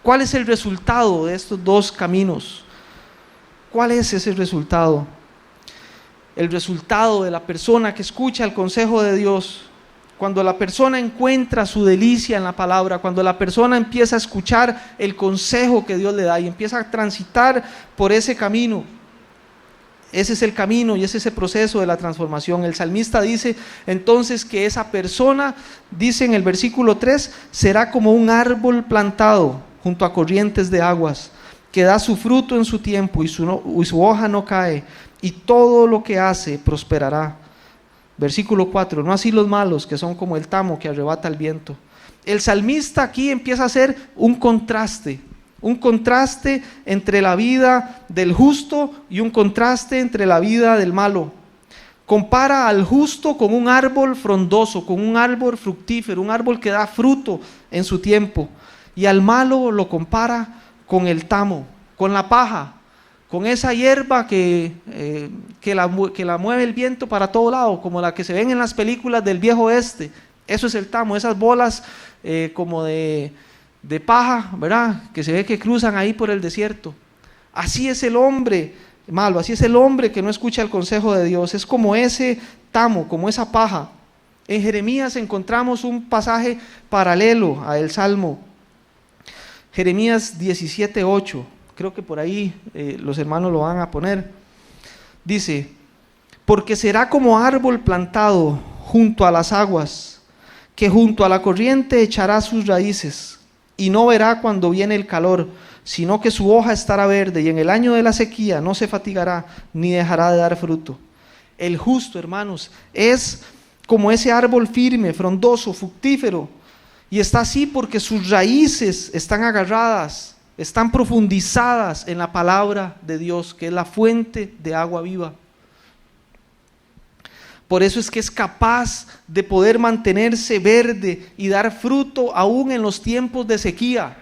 ¿Cuál es el resultado de estos dos caminos? ¿Cuál es ese resultado? El resultado de la persona que escucha el consejo de Dios, cuando la persona encuentra su delicia en la palabra, cuando la persona empieza a escuchar el consejo que Dios le da y empieza a transitar por ese camino, ese es el camino y ese es el proceso de la transformación. El salmista dice entonces que esa persona, dice en el versículo 3, será como un árbol plantado junto a corrientes de aguas, que da su fruto en su tiempo y su hoja no cae, y todo lo que hace prosperará. Versículo 4, no así los malos, que son como el tamo que arrebata el viento. El salmista aquí empieza a hacer un contraste entre la vida del justo y un contraste entre la vida del malo. Compara al justo con un árbol frondoso, con un árbol fructífero, un árbol que da fruto en su tiempo, y al malo lo compara con el tamo, con la paja, con esa hierba que la mueve el viento para todo lado, como la que se ven en las películas del viejo oeste. Eso es el tamo, esas bolas como de paja, ¿verdad?, que se ve que cruzan ahí por el desierto. Así es el hombre malo, así es el hombre que no escucha el consejo de Dios. Es como ese tamo, como esa paja. En Jeremías encontramos un pasaje paralelo al Salmo. Jeremías 17:8, creo que por ahí los hermanos lo van a poner. Dice: porque será como árbol plantado junto a las aguas, que junto a la corriente echará sus raíces, y no verá cuando viene el calor, sino que su hoja estará verde, y en el año de la sequía no se fatigará, ni dejará de dar fruto. El justo, hermanos, es como ese árbol firme, frondoso, fructífero, y está así porque sus raíces están agarradas, están profundizadas en la palabra de Dios, que es la fuente de agua viva. Por eso es que es capaz de poder mantenerse verde y dar fruto aún en los tiempos de sequía,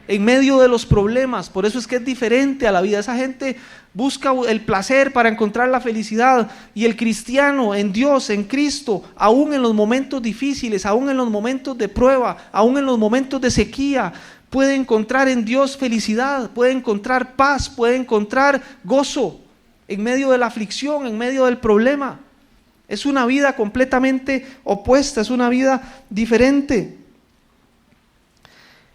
en medio de los problemas. Por eso es que es diferente a la vida. Esa gente busca el placer para encontrar la felicidad, y el cristiano en Dios, en Cristo, aún en los momentos difíciles, aún en los momentos de prueba, aún en los momentos de sequía, puede encontrar en Dios felicidad, puede encontrar paz, puede encontrar gozo en medio de la aflicción, en medio del problema. Es una vida completamente opuesta, es una vida diferente.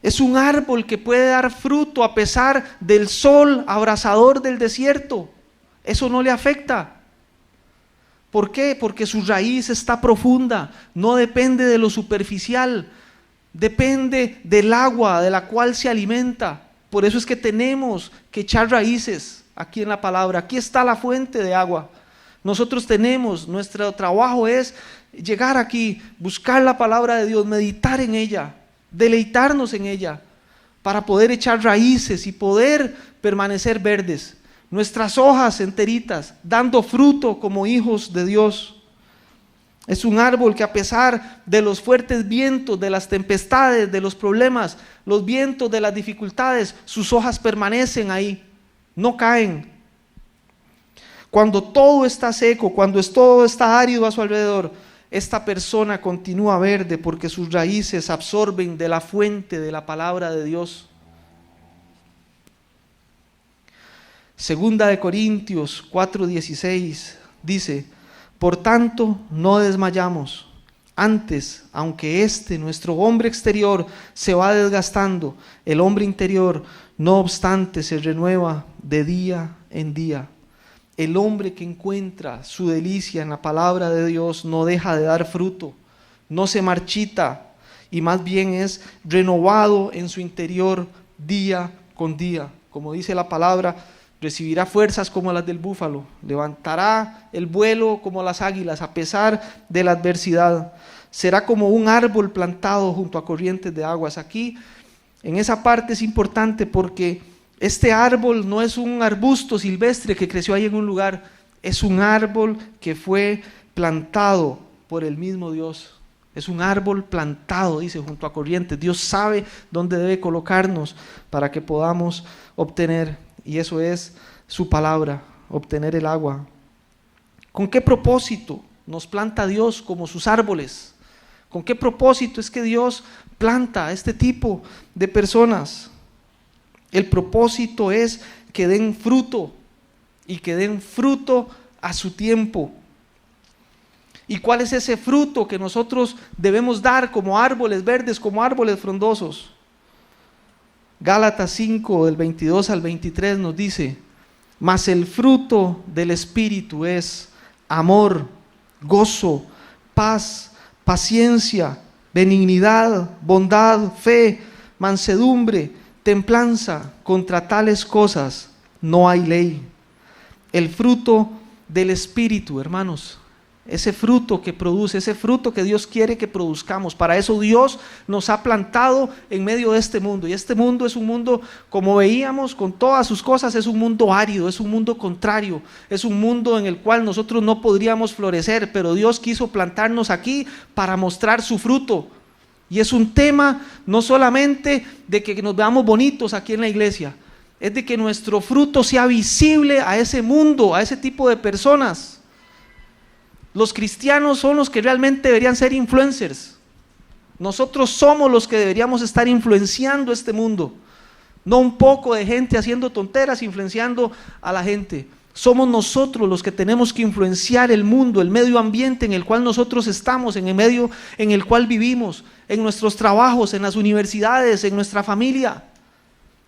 Es un árbol que puede dar fruto a pesar del sol abrasador del desierto. Eso no le afecta. ¿Por qué? Porque su raíz está profunda, no depende de lo superficial, depende del agua de la cual se alimenta. Por eso es que tenemos que echar raíces aquí en la palabra. Aquí está la fuente de agua. Nosotros tenemos, nuestro trabajo es llegar aquí, buscar la palabra de Dios, meditar en ella, deleitarnos en ella, para poder echar raíces y poder permanecer verdes, nuestras hojas enteritas, dando fruto como hijos de Dios. Es un árbol que a pesar de los fuertes vientos, de las tempestades, de los problemas, los vientos de las dificultades, sus hojas permanecen ahí, no caen. Cuando todo está seco, cuando todo está árido a su alrededor, esta persona continúa verde porque sus raíces absorben de la fuente de la palabra de Dios. Segunda de Corintios 4:16 dice: por tanto no desmayamos, antes, aunque nuestro hombre exterior se va desgastando, el hombre interior no obstante se renueva de día en día. El hombre que encuentra su delicia en la palabra de Dios no deja de dar fruto, no se marchita, y más bien es renovado en su interior día con día. Como dice la palabra, recibirá fuerzas como las del búfalo, levantará el vuelo como las águilas a pesar de la adversidad. Será como un árbol plantado junto a corrientes de aguas. Aquí, en esa parte es importante porque este árbol no es un arbusto silvestre que creció ahí en un lugar, es un árbol que fue plantado por el mismo Dios. Es un árbol plantado, dice, junto a corrientes. Dios sabe dónde debe colocarnos para que podamos obtener, y eso es su palabra, obtener el agua. ¿Con qué propósito nos planta Dios como sus árboles? ¿Con qué propósito es que Dios planta a este tipo de personas? El propósito es que den fruto, y que den fruto a su tiempo. ¿Y cuál es ese fruto que nosotros debemos dar como árboles verdes, como árboles frondosos? Gálatas 5, del 22 al 23 nos dice: mas el fruto del Espíritu es amor, gozo, paz, paciencia, benignidad, bondad, fe, mansedumbre, templanza. Contra tales cosas no hay ley. El fruto del Espíritu, hermanos, ese fruto que produce, ese fruto que Dios quiere que produzcamos. Para eso Dios nos ha plantado en medio de este mundo, y este mundo es un mundo, como veíamos, con todas sus cosas, es un mundo árido, es un mundo contrario, es un mundo en el cual nosotros no podríamos florecer, pero Dios quiso plantarnos aquí para mostrar su fruto. Y es un tema no solamente de que nos veamos bonitos aquí en la iglesia, es de que nuestro fruto sea visible a ese mundo, a ese tipo de personas. Los cristianos son los que realmente deberían ser influencers. Nosotros somos los que deberíamos estar influenciando este mundo, no un poco de gente haciendo tonteras influenciando a la gente. Somos nosotros los que tenemos que influenciar el mundo, el medio ambiente en el cual nosotros estamos, en el medio en el cual vivimos, en nuestros trabajos, en las universidades, en nuestra familia.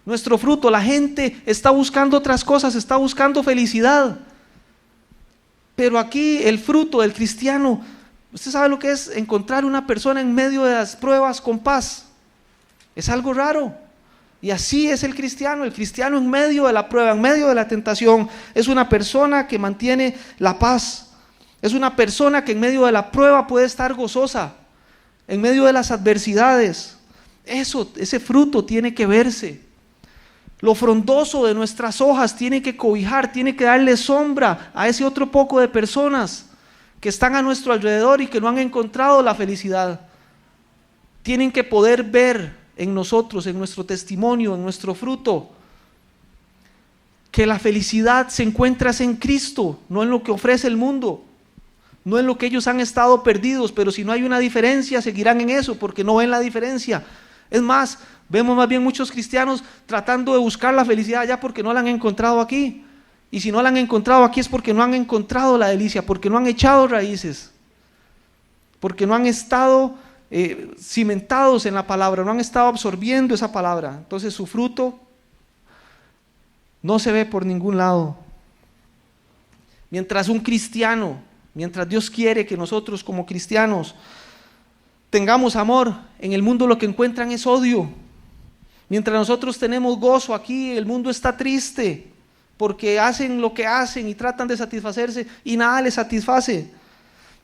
Nuestro fruto, la gente está buscando otras cosas, está buscando felicidad. Pero aquí el fruto del cristiano, usted sabe lo que es encontrar una persona en medio de las pruebas con paz. Es algo raro. Y así es el cristiano en medio de la prueba, en medio de la tentación, es una persona que mantiene la paz. Es una persona que en medio de la prueba puede estar gozosa, en medio de las adversidades. Ese fruto tiene que verse. Lo frondoso de nuestras hojas tiene que cobijar, tiene que darle sombra a ese otro poco de personas que están a nuestro alrededor y que no han encontrado la felicidad. Tienen que poder ver en nosotros, en nuestro testimonio, en nuestro fruto, que la felicidad se encuentra en Cristo, no en lo que ofrece el mundo, no en lo que ellos han estado perdidos. Pero si no hay una diferencia, seguirán en eso porque no ven la diferencia. Es más, vemos más bien muchos cristianos tratando de buscar la felicidad allá porque no la han encontrado aquí. Y si no la han encontrado aquí es porque no han encontrado la delicia, porque no han echado raíces, porque no han estado cimentados en la palabra, no han estado absorbiendo esa palabra. Entonces su fruto no se ve por ningún lado. Mientras un cristiano, mientras Dios quiere que nosotros como cristianos tengamos amor, en el mundo lo que encuentran es odio. Mientras nosotros tenemos gozo aquí, el mundo está triste porque hacen lo que hacen y tratan de satisfacerse y nada les satisface.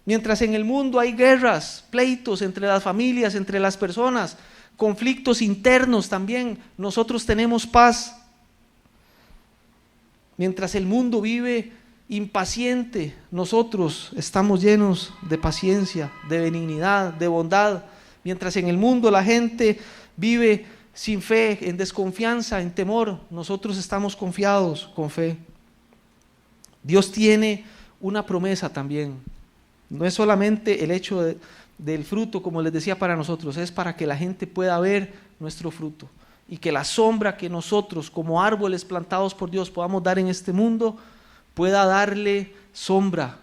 Mientras en el mundo hay guerras, pleitos entre las familias, entre las personas, conflictos internos también, nosotros tenemos paz. Mientras el mundo vive impaciente, nosotros estamos llenos de paciencia, de benignidad, de bondad. Mientras en el mundo la gente vive sin fe, en desconfianza, en temor, nosotros estamos confiados con fe. Dios tiene una promesa también. No es solamente el hecho del fruto, como les decía, para nosotros, es para que la gente pueda ver nuestro fruto y que la sombra que nosotros como árboles plantados por Dios podamos dar en este mundo pueda darle sombra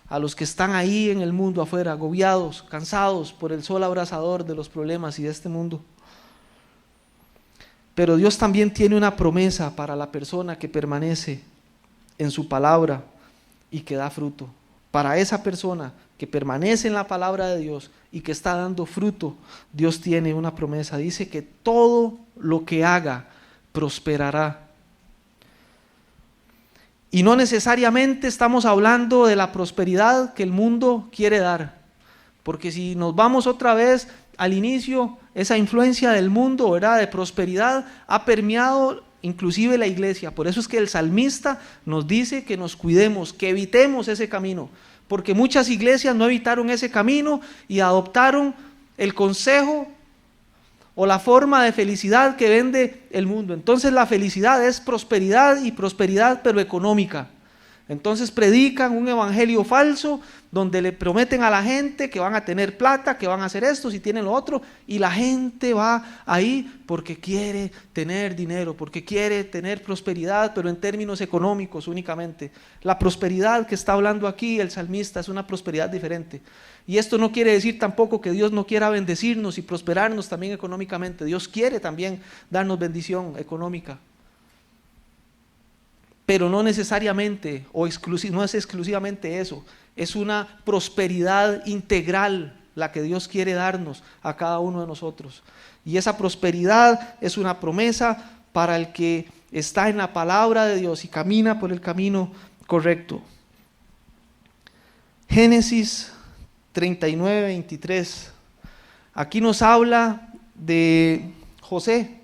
a los que están ahí en el mundo afuera, agobiados, cansados por el sol abrasador de los problemas y de este mundo. Pero Dios también tiene una promesa para la persona que permanece en su palabra y que da fruto. Para esa persona que permanece en la palabra de Dios y que está dando fruto, Dios tiene una promesa. Dice que todo lo que haga prosperará. Y no necesariamente estamos hablando de la prosperidad que el mundo quiere dar. Porque si nos vamos otra vez al inicio, esa influencia del mundo, ¿verdad?, de prosperidad ha permeado inclusive la iglesia. Por eso es que el salmista nos dice que nos cuidemos, que evitemos ese camino, porque muchas iglesias no evitaron ese camino y adoptaron el consejo o la forma de felicidad que vende el mundo. Entonces la felicidad es prosperidad, y prosperidad pero económica. Entonces predican un evangelio falso donde le prometen a la gente que van a tener plata, que van a hacer esto, si tienen lo otro, y la gente va ahí porque quiere tener dinero, porque quiere tener prosperidad, pero en términos económicos únicamente. La prosperidad que está hablando aquí el salmista es una prosperidad diferente. Y esto no quiere decir tampoco que Dios no quiera bendecirnos y prosperarnos también económicamente. Dios quiere también darnos bendición económica. Pero no necesariamente no es exclusivamente eso, es una prosperidad integral la que Dios quiere darnos a cada uno de nosotros. Y esa prosperidad es una promesa para el que está en la palabra de Dios y camina por el camino correcto. Génesis 39, 23. Aquí nos habla de José.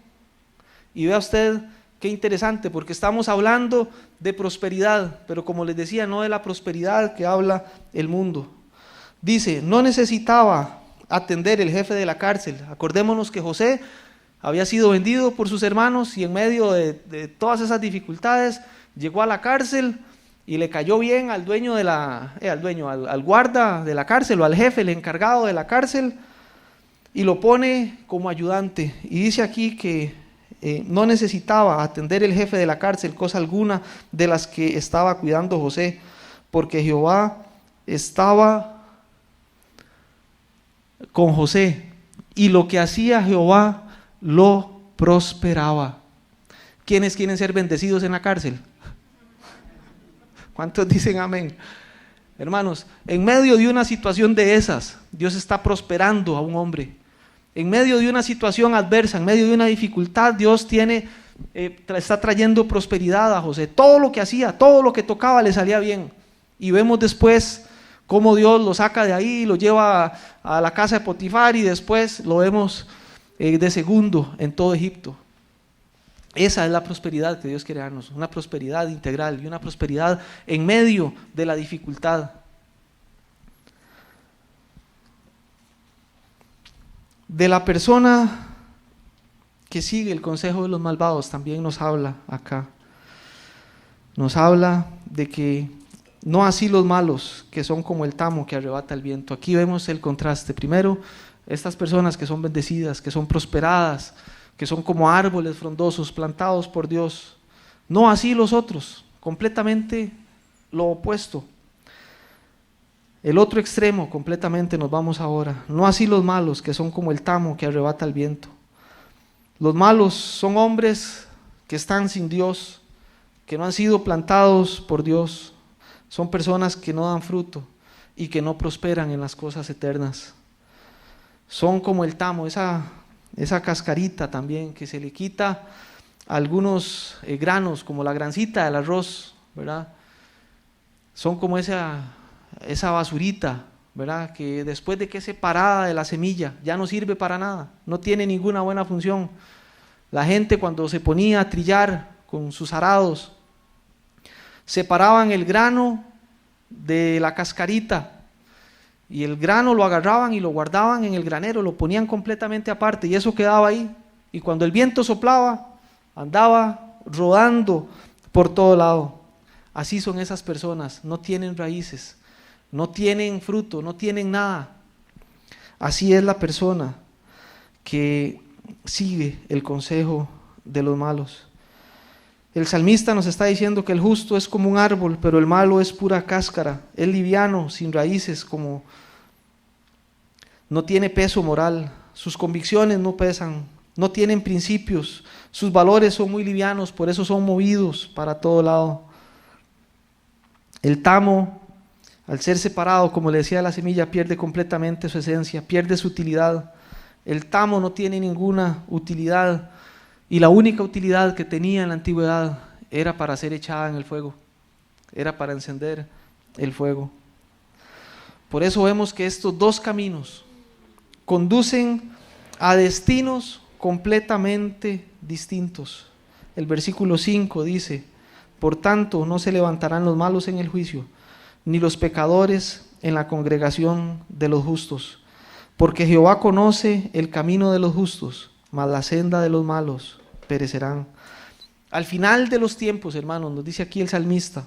Y vea usted qué interesante, porque estamos hablando de prosperidad, pero como les decía, no de la prosperidad que habla el mundo. Dice, no necesitaba atender el jefe de la cárcel. Acordémonos que José había sido vendido por sus hermanos y en medio de todas esas dificultades llegó a la cárcel y le cayó bien al dueño al guarda de la cárcel o al jefe, el encargado de la cárcel, y lo pone como ayudante. Y dice aquí que no necesitaba atender el jefe de la cárcel cosa alguna de las que estaba cuidando José, porque Jehová estaba con José, y lo que hacía Jehová lo prosperaba. ¿Quiénes quieren ser bendecidos en la cárcel? ¿Cuántos dicen amén? Hermanos, en medio de una situación de esas, Dios está prosperando a un hombre. En medio de una situación adversa, en medio de una dificultad, Dios está trayendo prosperidad a José. Todo lo que hacía, todo lo que tocaba le salía bien. Y vemos después cómo Dios lo saca de ahí, lo lleva a la casa de Potifar, y después lo vemos de segundo en todo Egipto. Esa es la prosperidad que Dios quiere darnos, una prosperidad integral y una prosperidad en medio de la dificultad. De la persona que sigue el consejo de los malvados también nos habla acá. Nos habla de que no así los malos, que son como el tamo que arrebata el viento. Aquí vemos el contraste. Primero, estas personas que son bendecidas, que son prosperadas, que son como árboles frondosos plantados por Dios. No así los otros, completamente lo opuesto. El otro extremo, completamente nos vamos ahora. No así los malos, que son como el tamo que arrebata el viento. Los malos son hombres que están sin Dios, que no han sido plantados por Dios. Son personas que no dan fruto y que no prosperan en las cosas eternas. Son como el tamo, esa cascarita también que se le quita a algunos granos, como la grancita del arroz, ¿verdad? Son como esa basurita, ¿verdad? Que después de que es separada de la semilla ya no sirve para nada, no tiene ninguna buena función. La gente, cuando se ponía a trillar con sus arados, separaban el grano de la cascarita, y el grano lo agarraban y lo guardaban en el granero, lo ponían completamente aparte, y eso quedaba ahí, y cuando el viento soplaba, andaba rodando por todo lado. Así son esas personas, no tienen raíces, no tienen fruto, no tienen nada. Así es la persona que sigue el consejo de los malos. El salmista nos está diciendo que el justo es como un árbol, pero el malo es pura cáscara, es liviano, sin raíces, como no tiene peso moral, sus convicciones no pesan, no tienen principios, sus valores son muy livianos, por eso son movidos para todo lado. El tamo, al ser separado, como le decía la semilla, pierde completamente su esencia, pierde su utilidad. El tamo no tiene ninguna utilidad, y la única utilidad que tenía en la antigüedad era para ser echada en el fuego, era para encender el fuego. Por eso vemos que estos dos caminos conducen a destinos completamente distintos. El versículo 5 dice: por tanto, no se levantarán los malos en el juicio, ni los pecadores en la congregación de los justos, porque Jehová conoce el camino de los justos, mas la senda de los malos perecerán. Al final de los tiempos, hermanos, nos dice aquí el salmista,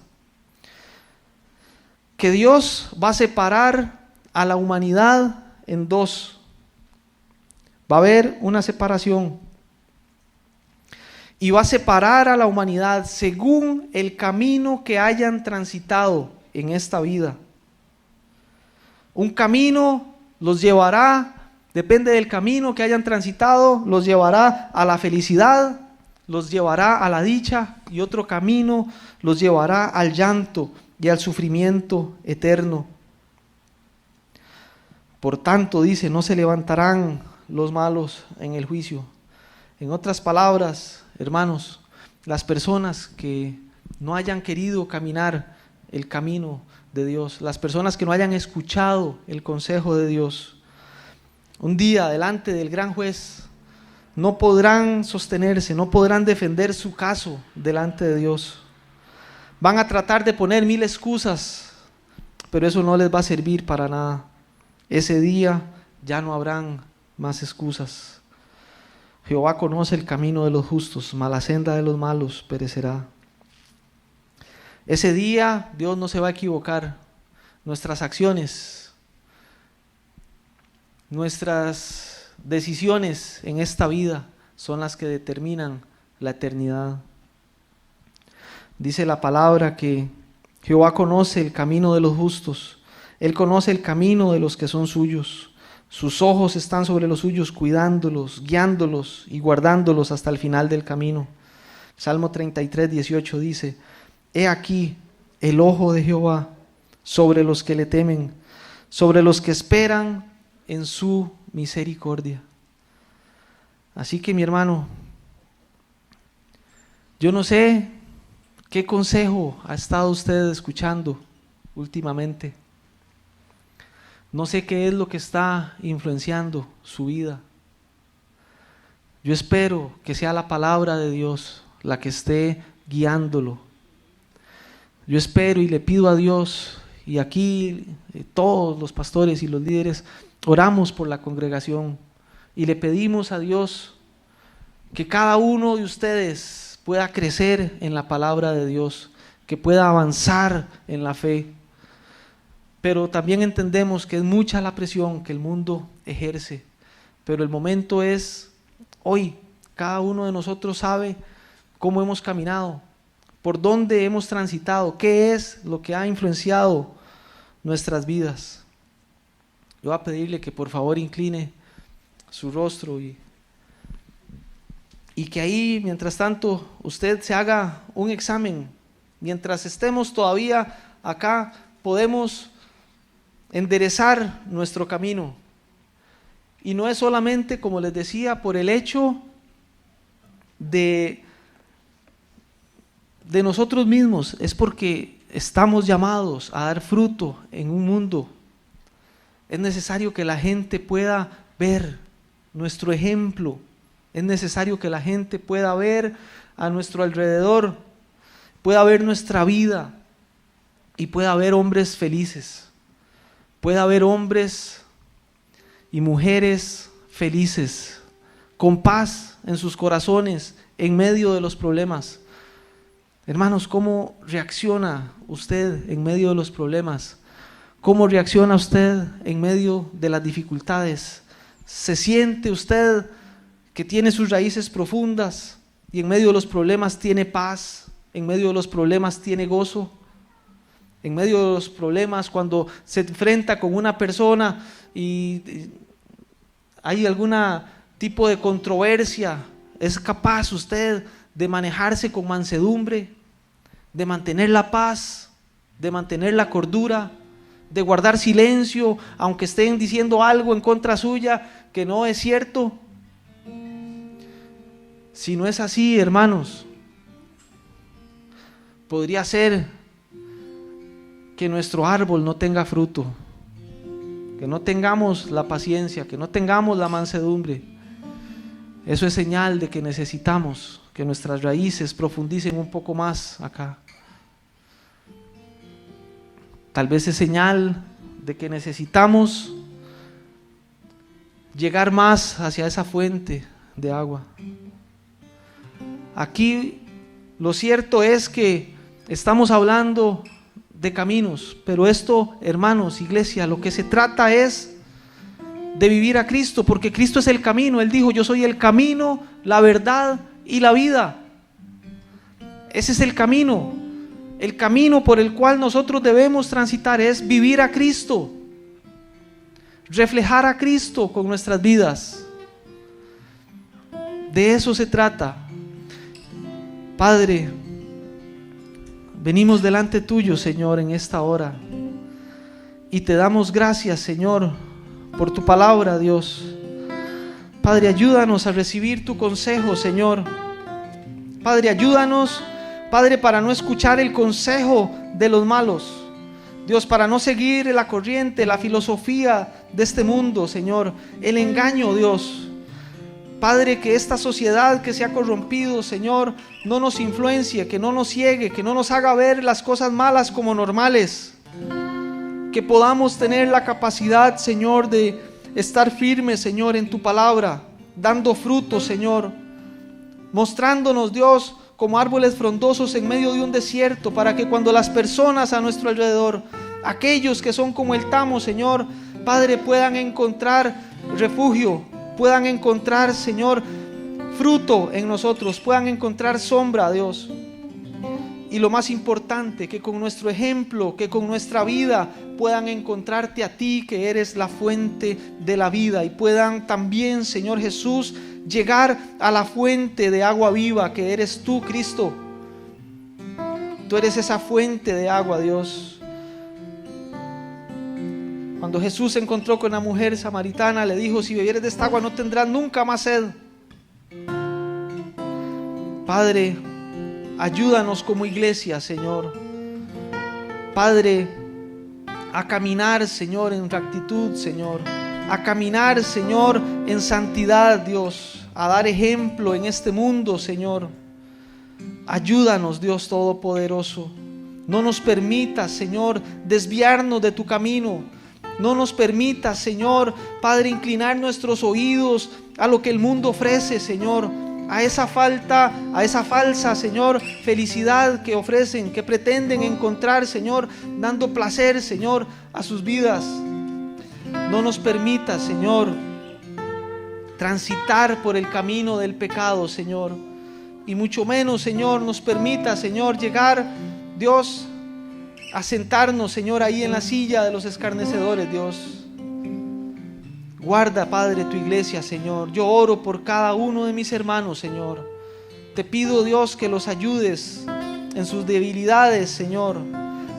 que Dios va a separar a la humanidad en dos. Va a haber una separación, y va a separar a la humanidad según el camino que hayan transitado en esta vida. Un camino los llevará, depende del camino que hayan transitado, los llevará a la felicidad, los llevará a la dicha, y otro camino los llevará al llanto y al sufrimiento eterno. Por tanto, dice, no se levantarán los malos en el juicio. En otras palabras, hermanos, las personas que no hayan querido caminar el camino de Dios, las personas que no hayan escuchado el consejo de Dios, un día delante del gran juez no podrán sostenerse, no podrán defender su caso delante de Dios. Van a tratar de poner 1000 excusas, pero eso no les va a servir para nada. Ese día ya no habrán más excusas. Jehová conoce el camino de los justos, mas la senda de los malos perecerá. Ese día Dios no se va a equivocar. Nuestras acciones, nuestras decisiones en esta vida son las que determinan la eternidad. Dice la palabra que Jehová conoce el camino de los justos. Él conoce el camino de los que son suyos. Sus ojos están sobre los suyos, cuidándolos, guiándolos y guardándolos hasta el final del camino. Salmo 33, 18 dice: He aquí el ojo de Jehová sobre los que le temen, sobre los que esperan en su misericordia. Así que, mi hermano, yo no sé qué consejo ha estado usted escuchando últimamente. No sé qué es lo que está influenciando su vida. Yo espero que sea la palabra de Dios la que esté guiándolo. Yo espero y le pido a Dios, y aquí todos los pastores y los líderes oramos por la congregación y le pedimos a Dios que cada uno de ustedes pueda crecer en la palabra de Dios, que pueda avanzar en la fe. Pero también entendemos que es mucha la presión que el mundo ejerce. Pero el momento es hoy. Cada uno de nosotros sabe cómo hemos caminado, por dónde hemos transitado, qué es lo que ha influenciado nuestras vidas. Yo voy a pedirle que por favor incline su rostro y que ahí, mientras tanto, usted se haga un examen. Mientras estemos todavía acá, podemos enderezar nuestro camino. Y no es solamente, como les decía, por el hecho de nosotros mismos, es porque estamos llamados a dar fruto en un mundo. Es necesario que la gente pueda ver nuestro ejemplo. Es necesario que la gente pueda ver a nuestro alrededor, pueda ver nuestra vida y pueda ver hombres felices. Pueda haber hombres y mujeres felices, con paz en sus corazones, en medio de los problemas. Hermanos, ¿cómo reacciona usted en medio de los problemas? ¿Cómo reacciona usted en medio de las dificultades? ¿Se siente usted que tiene sus raíces profundas y en medio de los problemas tiene paz? ¿En medio de los problemas tiene gozo? En medio de los problemas, cuando se enfrenta con una persona y hay algún tipo de controversia, ¿es capaz usted de manejarse con mansedumbre, de mantener la paz, de mantener la cordura, de guardar silencio, aunque estén diciendo algo en contra suya que no es cierto? Si no es así, hermanos, podría ser que nuestro árbol no tenga fruto, que no tengamos la paciencia, que no tengamos la mansedumbre. Eso es señal de que necesitamos que nuestras raíces profundicen un poco más acá. Tal vez es señal de que necesitamos llegar más hacia esa fuente de agua. Aquí lo cierto es que estamos hablando de caminos, pero esto, hermanos, iglesia, lo que se trata es de vivir a Cristo, porque Cristo es el camino. Él dijo: yo soy el camino, la verdad y la vida. Ese es el camino por el cual nosotros debemos transitar, es vivir a Cristo, reflejar a Cristo con nuestras vidas. De eso se trata. Padre, venimos delante tuyo, Señor, en esta hora y te damos gracias, Señor, por tu palabra, Dios. Padre, ayúdanos a recibir tu consejo, Señor. Padre, ayúdanos, Padre, para no escuchar el consejo de los malos, Dios, para no seguir la corriente, la filosofía de este mundo, Señor, el engaño, Dios. Padre, que esta sociedad que se ha corrompido, Señor, no nos influencie, que no nos ciegue, que no nos haga ver las cosas malas como normales. Que podamos tener la capacidad, Señor, de estar firmes, Señor, en tu palabra, dando frutos, Señor, mostrándonos, Dios, como árboles frondosos en medio de un desierto, para que cuando las personas a nuestro alrededor, aquellos que son como el tamo, Señor, Padre, puedan encontrar refugio, puedan encontrar, Señor, fruto en nosotros, puedan encontrar sombra, Dios. Y lo más importante, que con nuestro ejemplo, que con nuestra vida puedan encontrarte a ti, que eres la fuente de la vida, y puedan también, Señor Jesús, llegar a la fuente de agua viva, que eres tú, Cristo. Tú eres esa fuente de agua, Dios. Cuando Jesús se encontró con la mujer samaritana, le dijo: si bebieres de esta agua no tendrás nunca más sed. Padre, ayúdanos como iglesia, Señor, Padre, a caminar, Señor, en rectitud, Señor, a caminar, Señor, en santidad, Dios, a dar ejemplo en este mundo, Señor. Ayúdanos, Dios Todopoderoso. No nos permitas, Señor, desviarnos de tu camino. No nos permitas, Señor, Padre, inclinar nuestros oídos a lo que el mundo ofrece, Señor, a esa falsa, Señor, felicidad que ofrecen, que pretenden encontrar, Señor, dando placer, Señor, a sus vidas. No nos permitas, Señor, transitar por el camino del pecado, Señor, y mucho menos, Señor, nos permita, Señor, llegar, Dios, a sentarnos, Señor, ahí en la silla de los escarnecedores, Dios. Guarda, Padre, tu iglesia, Señor. Yo oro por cada uno de mis hermanos, Señor. Te pido, Dios, que los ayudes en sus debilidades, Señor.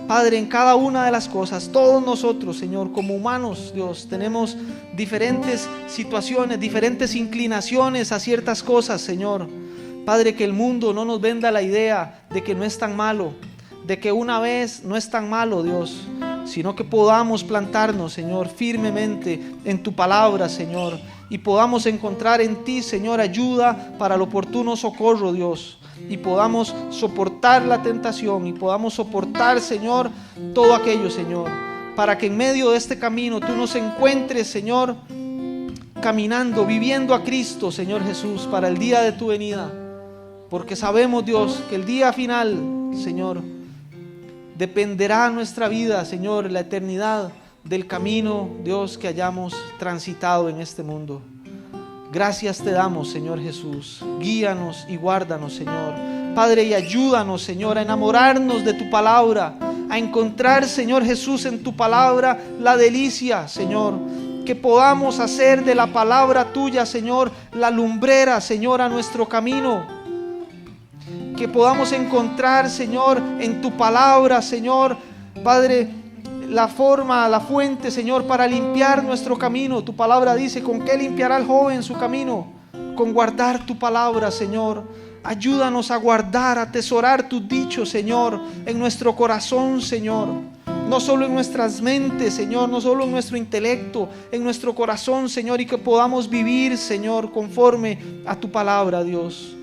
Padre, en cada una de las cosas, todos nosotros, Señor, como humanos, Dios, tenemos diferentes situaciones, diferentes inclinaciones a ciertas cosas, Señor. Padre, que el mundo no nos venda la idea de que no es tan malo, de que una vez no es tan malo, Dios, sino que podamos plantarnos, Señor, firmemente en tu palabra, Señor, y podamos encontrar en ti, Señor, ayuda para el oportuno socorro, Dios, y podamos soportar la tentación y podamos soportar, Señor, todo aquello, Señor, para que en medio de este camino tú nos encuentres, Señor, caminando, viviendo a Cristo, Señor Jesús, para el día de tu venida, porque sabemos, Dios, que el día final, Señor, dependerá nuestra vida, Señor, la eternidad del camino, Dios, que hayamos transitado en este mundo. Gracias te damos, Señor Jesús. Guíanos y guárdanos, Señor. Padre, y ayúdanos, Señor, a enamorarnos de tu palabra, a encontrar, Señor Jesús, en tu palabra la delicia, Señor. Que podamos hacer de la palabra tuya, Señor, la lumbrera, Señor, a nuestro camino. Que podamos encontrar, Señor, en tu palabra, Señor, Padre, la forma, la fuente, Señor, para limpiar nuestro camino. Tu palabra dice: ¿con qué limpiará el joven su camino? Con guardar tu palabra, Señor. Ayúdanos a guardar, a atesorar tus dichos, Señor, en nuestro corazón, Señor. No solo en nuestras mentes, Señor, no solo en nuestro intelecto, en nuestro corazón, Señor, y que podamos vivir, Señor, conforme a tu palabra, Dios.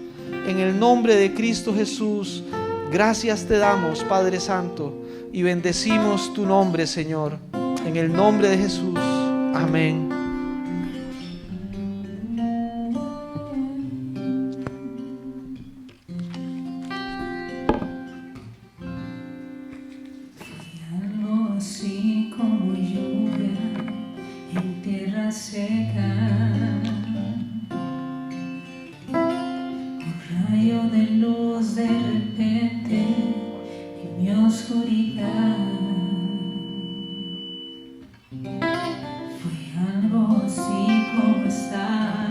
En el nombre de Cristo Jesús, gracias te damos, Padre Santo, y bendecimos tu nombre, Señor. En el nombre de Jesús. Amén. Algo así como lluvia en tierra seca. Rayo de luz de repente en mi oscuridad. Fue algo así como estar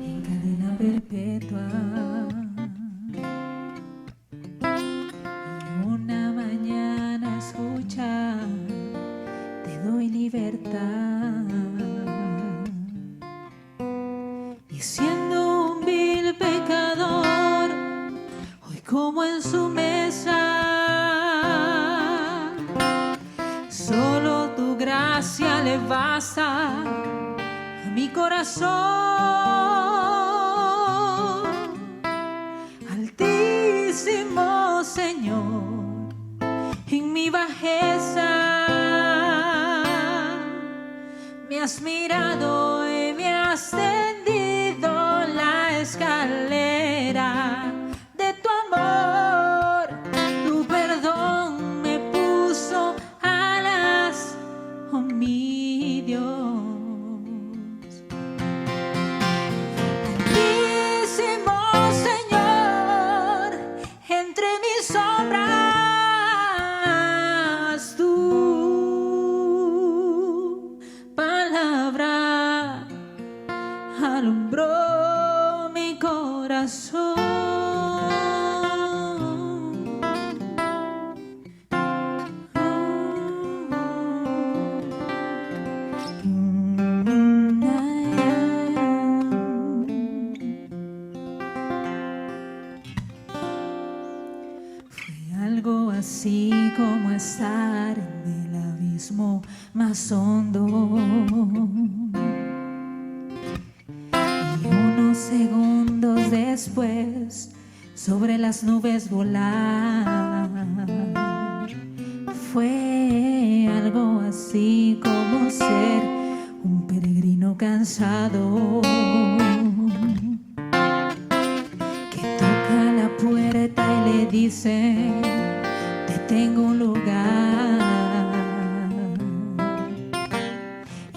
en cadena perpetua. Y una mañana escuchar: te doy libertad. Y siendo un vil pecador, hoy como en su mesa, solo tu gracia le basta a mi corazón. Altísimo Señor, en mi bajeza me has mirado y me has tendido la escalera de tu amor. Tu perdón me puso alas, oh mi Dios. Altísimo Señor, entre mis sombras tu palabra alumbró mi corazón. Fue algo así como estar en el abismo más hondo. Y unos segundos después, sobre las nubes volar. Fue algo así como ser un peregrino cansado que toca la puerta y le dice: te tengo un lugar.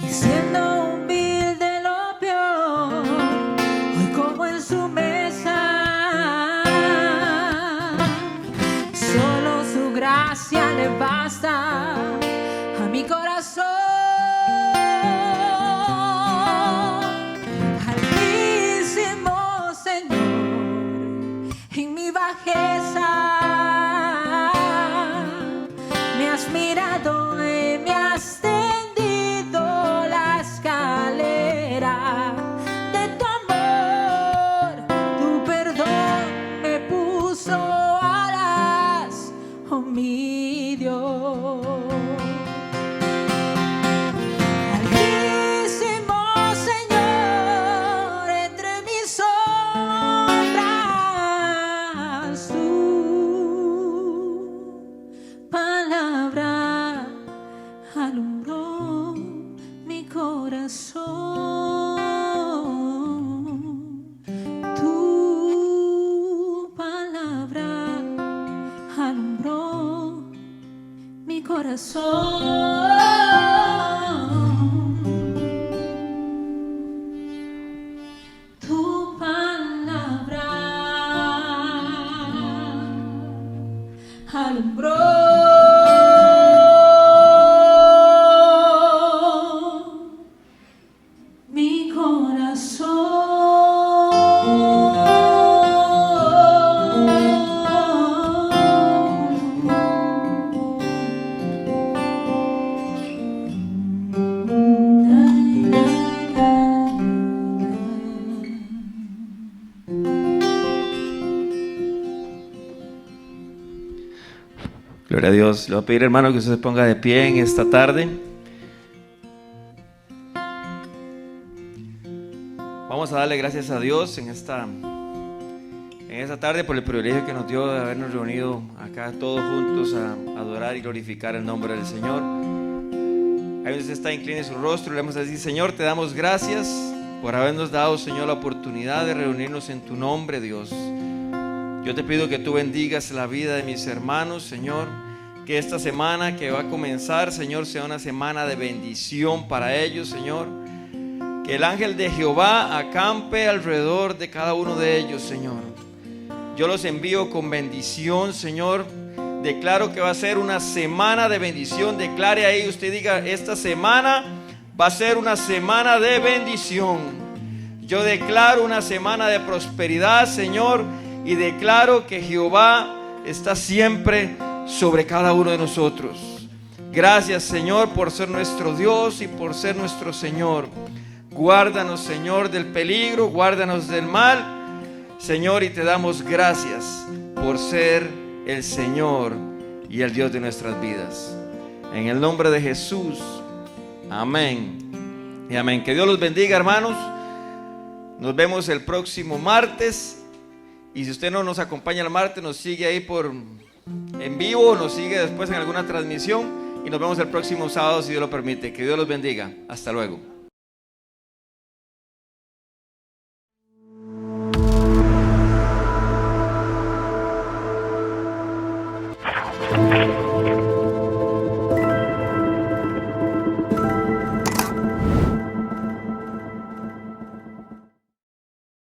Y siendo humilde lo peor, hoy como en su mesa, solo su gracia le basta a mi corazón. Altísimo Señor, en mi bajeza me has mirado y me has tendido la escalera de tu amor. Tu perdón me puso alas, oh mi Dios. Altísimo Señor, entre mis sombras tu palabra alumbró mi corazón. Tu palabra alumbró mi corazón. Tu palabra alumbró mi Gloria a Dios. Le voy a pedir, hermano, que usted se ponga de pie en esta tarde. Vamos a darle gracias a Dios en esta tarde por el privilegio que nos dio de habernos reunido acá todos juntos a adorar y glorificar el nombre del Señor. Ahí donde usted está, incline su rostro y le vamos a decir: Señor, te damos gracias por habernos dado, Señor, la oportunidad de reunirnos en tu nombre, Dios. Yo te pido que tú bendigas la vida de mis hermanos, Señor. Que esta semana que va a comenzar, Señor, sea una semana de bendición para ellos, Señor. Que el ángel de Jehová acampe alrededor de cada uno de ellos, Señor. Yo los envío con bendición, Señor. Declaro que va a ser una semana de bendición. Declare ahí, usted diga: esta semana va a ser una semana de bendición. Yo declaro una semana de prosperidad, Señor. Y declaro que Jehová está siempre sobre cada uno de nosotros. Gracias, Señor, por ser nuestro Dios y por ser nuestro Señor. Guárdanos, Señor, del peligro, guárdanos del mal, Señor, y te damos gracias por ser el Señor y el Dios de nuestras vidas. En el nombre de Jesús, amén y amén. Que Dios los bendiga, hermanos. Nos vemos el próximo martes. Y si usted no nos acompaña el martes, nos sigue ahí en vivo, nos sigue después en alguna transmisión. Y nos vemos el próximo sábado, si Dios lo permite. Que Dios los bendiga. Hasta luego.